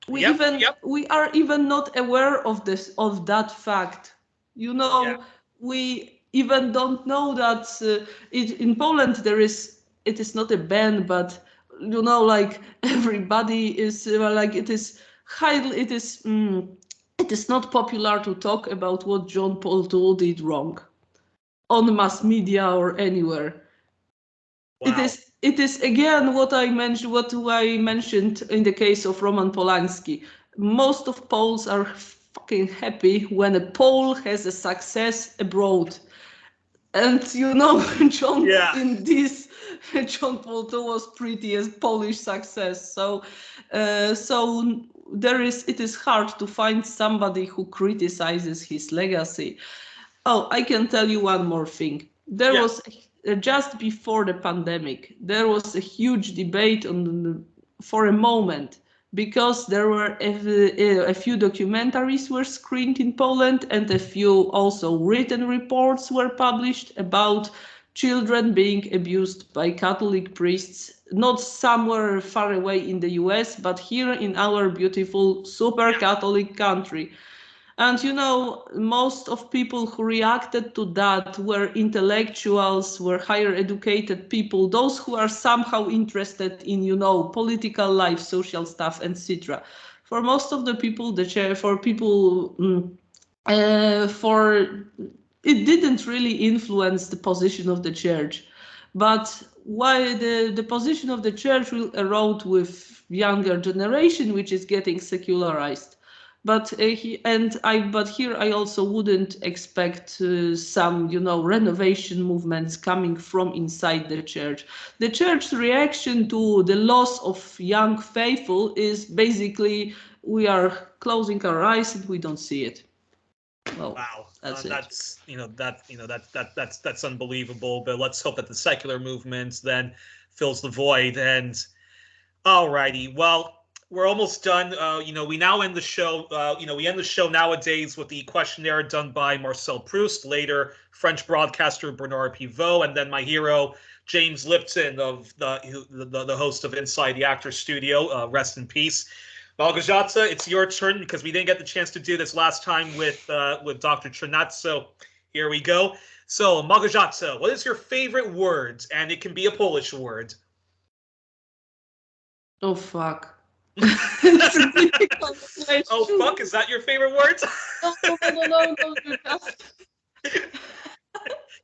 B: we are even not aware of that fact. You know, we even don't know that in Poland it is not a ban, but you know, like everybody is like it is not popular to talk about what John Paul II did wrong on mass media or anywhere. Wow. It is again what I mentioned in the case of Roman Polanski. Most of Poles are fucking happy when a Pole has a success abroad. And you know, John Paul II was pretty a Polish success. So it is hard to find somebody who criticizes his legacy. Oh, I can tell you one more thing. There was just before the pandemic, there was a huge debate for a moment, because there were a few documentaries were screened in Poland, and a few also written reports were published about children being abused by Catholic priests, not somewhere far away in the US, but here in our beautiful super Catholic country. And you know, most of people who reacted to that were intellectuals, were higher educated people, those who are somehow interested in, you know, political life, social stuff, etc. For most of the people, it didn't really influence the position of the church. But why the position of the church will erode with younger generation, which is getting secularized. But here I also wouldn't expect some, you know, renovation movements coming from inside the church. The church's reaction to the loss of young faithful is basically, we are closing our eyes and we don't see it. Well,
A: wow,
B: that's
A: unbelievable. But let's hope that the secular movement then fills the void. And alrighty, well, we're almost done. We now end the show. We end the show nowadays with the questionnaire done by Marcel Proust, later French broadcaster Bernard Pivot, and then my hero James Lipton, of the host of Inside the Actors Studio. Rest in peace. Malgorzata, it's your turn, because we didn't get the chance to do this last time with Dr. Trinat. So here we go. So Malgorzata, what is your favorite word? And it can be a Polish word.
B: Oh fuck. It's a difficult question.
A: Oh fuck, is that your favorite word?
B: No.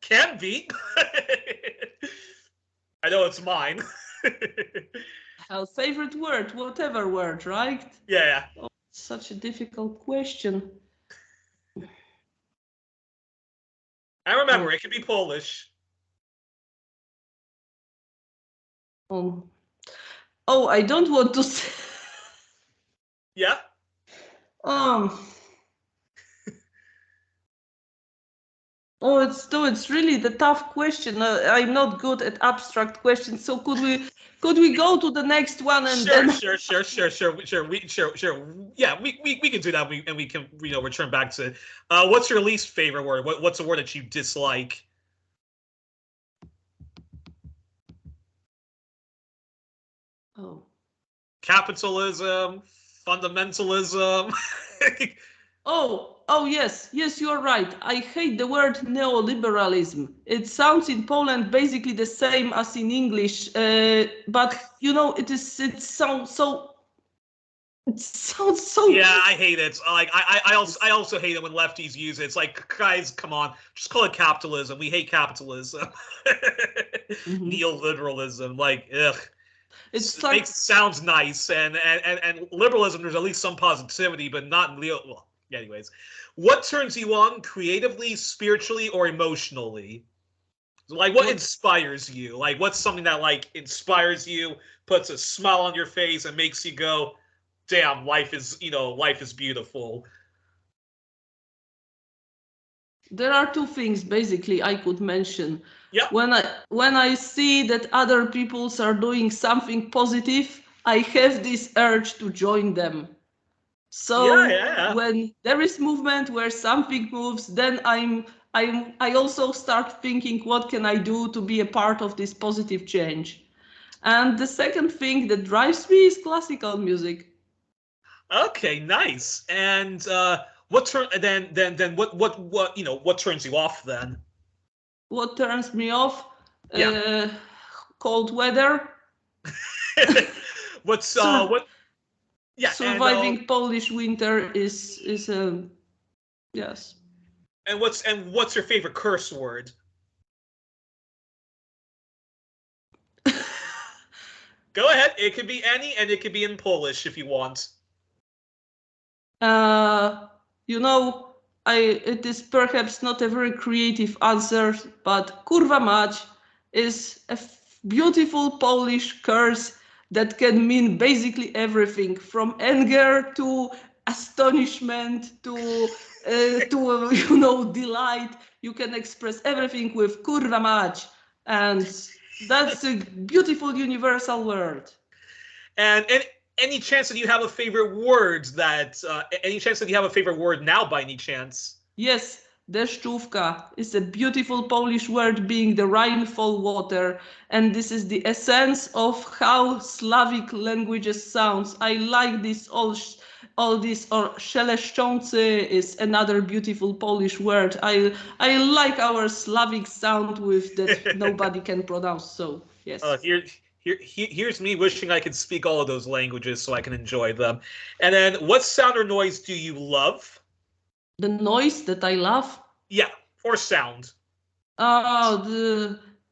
A: Can be. I know it's mine.
B: Favorite word, whatever word, right?
A: Yeah.
B: Oh, such a difficult question.
A: I remember, it can be Polish.
B: Oh, I don't want to say.
A: Yeah.
B: It's really the tough question. I'm not good at abstract questions, so could we go to the next one and
A: Sure. Yeah, we can do that, and we can return back to it. What's your least favorite word? What's a word that you dislike?
B: Oh.
A: Capitalism, fundamentalism.
B: Oh, yes, you are right. I hate the word neoliberalism. It sounds in Poland basically the same as in English, but you know, it sounds so.
A: Yeah, I hate it. Like I also hate it when lefties use it. It's like, guys, come on, just call it capitalism. We hate capitalism. Mm-hmm. Neoliberalism, like, ugh. Sounds nice, and liberalism, there's at least some positivity, but not Anyways, what turns you on creatively, spiritually, or emotionally? Like, what inspires you? Like, what's something that like inspires you, puts a smile on your face, and makes you go, "Damn, life is beautiful."
B: There are two things basically I could mention.
A: Yeah.
B: When I see that other peoples are doing something positive, I have this urge to join them. So when there is movement where something moves, then I also start thinking, what can I do to be a part of this positive change? And the second thing that drives me is classical music.
A: Okay, nice. And what what turns you off then?
B: What turns me off?
A: Yeah.
B: Cold weather.
A: What's what? Yeah,
B: Surviving Polish winter is yes.
A: And what's your favorite curse word? Go ahead. It could be any, and it could be in Polish if you want.
B: You know, it is perhaps not a very creative answer, but kurwa mać is a beautiful Polish curse that can mean basically everything from anger to astonishment to delight. You can express everything with kurwa mać, and that's a beautiful universal word.
A: And any chance that you have a favorite word any chance that you have a favorite word now by any chance?
B: Yes, deszczówka is a beautiful Polish word being the rainfall water, and this is the essence of how Slavic languages sounds. I like this all this, or szeleszczący is another beautiful Polish word. I like our Slavic sound with that nobody can pronounce. So yes.
A: Here's me wishing I could speak all of those languages so I can enjoy them. And then, what sound or noise do you love?
B: The noise that I love?
A: Yeah, or sound.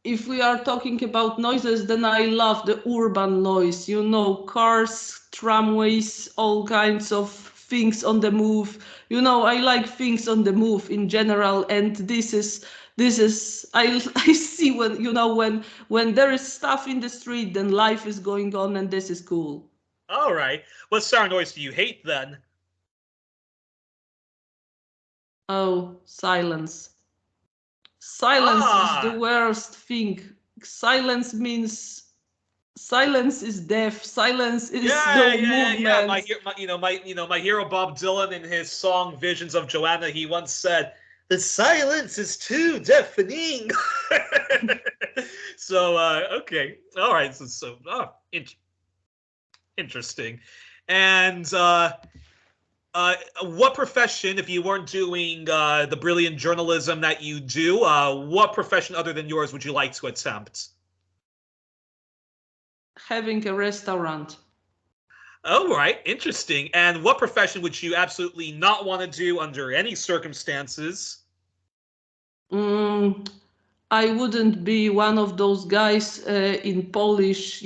B: If we are talking about noises, then I love the urban noise. You know, cars, tramways, all kinds of things on the move. You know, I like things on the move in general, and this is I see when there is stuff in the street, then life is going on, and this is cool.
A: All right. What sound noise do you hate then?
B: Oh, silence. Silence is the worst thing. Silence means silence is death. Silence is no movement.
A: My hero Bob Dylan in his song "Visions of Joanna," he once said, "The silence is too deafening." So okay, all right. Interesting. And what profession, if you weren't doing the brilliant journalism that you do, what profession other than yours would you like to attempt?
B: Having a restaurant.
A: Oh, right. Interesting. And what profession would you absolutely not want to do under any circumstances?
B: I wouldn't be one of those guys in Polish,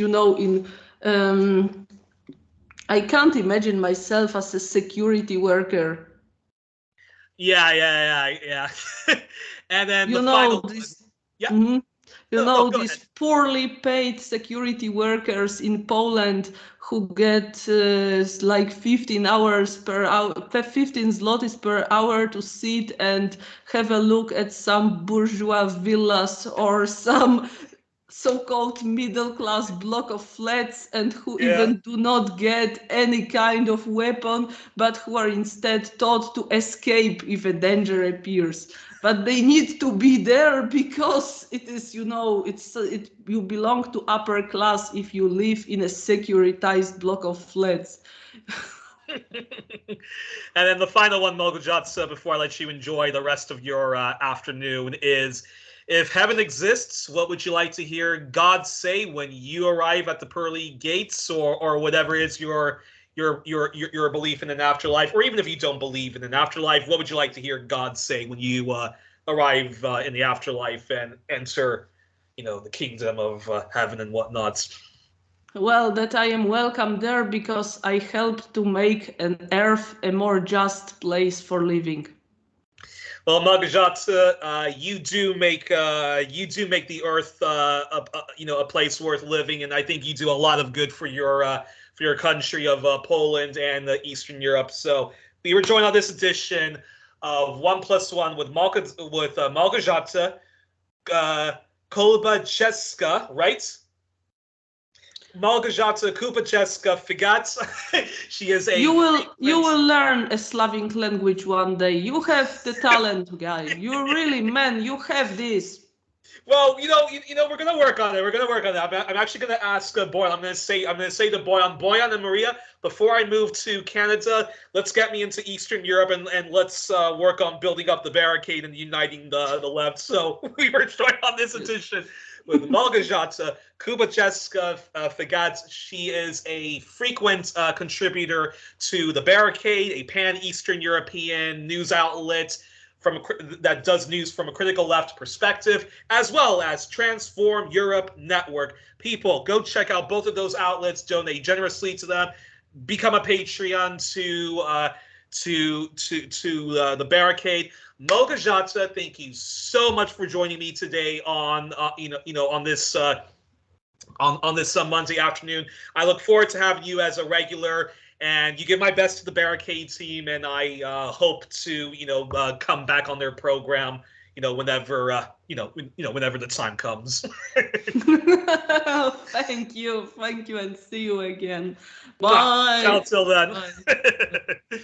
B: I can't imagine myself as a security worker.
A: Yeah. And then the final
B: this,
A: yeah.
B: These poorly paid security workers in Poland who get like 15 hours per hour, 15 zlotys per hour to sit and have a look at some bourgeois villas or some so-called middle-class block of flats, and who even do not get any kind of weapon, but who are instead taught to escape if a danger appears. But they need to be there because it is, you belong to upper class if you live in a securitized block of flats.
A: And then the final one, Malgorzata, before I let you enjoy the rest of your afternoon, is: if heaven exists, what would you like to hear God say when you arrive at the pearly gates, or whatever is your belief in an afterlife, or even if you don't believe in an afterlife, what would you like to hear God say when you arrive in the afterlife and enter, the kingdom of heaven and whatnot?
B: Well, that I am welcome there because I help to make an Earth a more just place for living.
A: Well, Malgorzata, you do make the Earth a place worth living, and I think you do a lot of good for your country of Poland and Eastern Europe. So we were joined on this edition of 1+1 with Małgorzata Kulbaczewska, right? Małgorzata Kulbaczewska-Figat. She is a.
B: You will learn a Slavic language one day. You have the talent, guy. You really, man, you have this.
A: Well, we're gonna work on it. We're gonna work on it. I'm actually gonna ask Boyan. I'm gonna say to Boyan and Maria, before I move to Canada, let's get me into Eastern Europe and let's work on building up the barricade and uniting the left. So we were joined on this edition with Malgorzata Kulbaczewska-Figat. She is a frequent contributor to the Barricade, a pan-Eastern European news outlet that does news from a critical left perspective, as well as Transform Europe Network. People, go check out both of those outlets. Donate generously to them. Become a Patreon to the Barricade. Malgorzata, thank you so much for joining me today on on this Monday afternoon. I look forward to having you as a regular, and you give my best to the Barricade team, and I hope to come back on their program whenever whenever the time comes.
B: Thank you, and see you again. Bye.
A: Ciao till then.
B: Bye.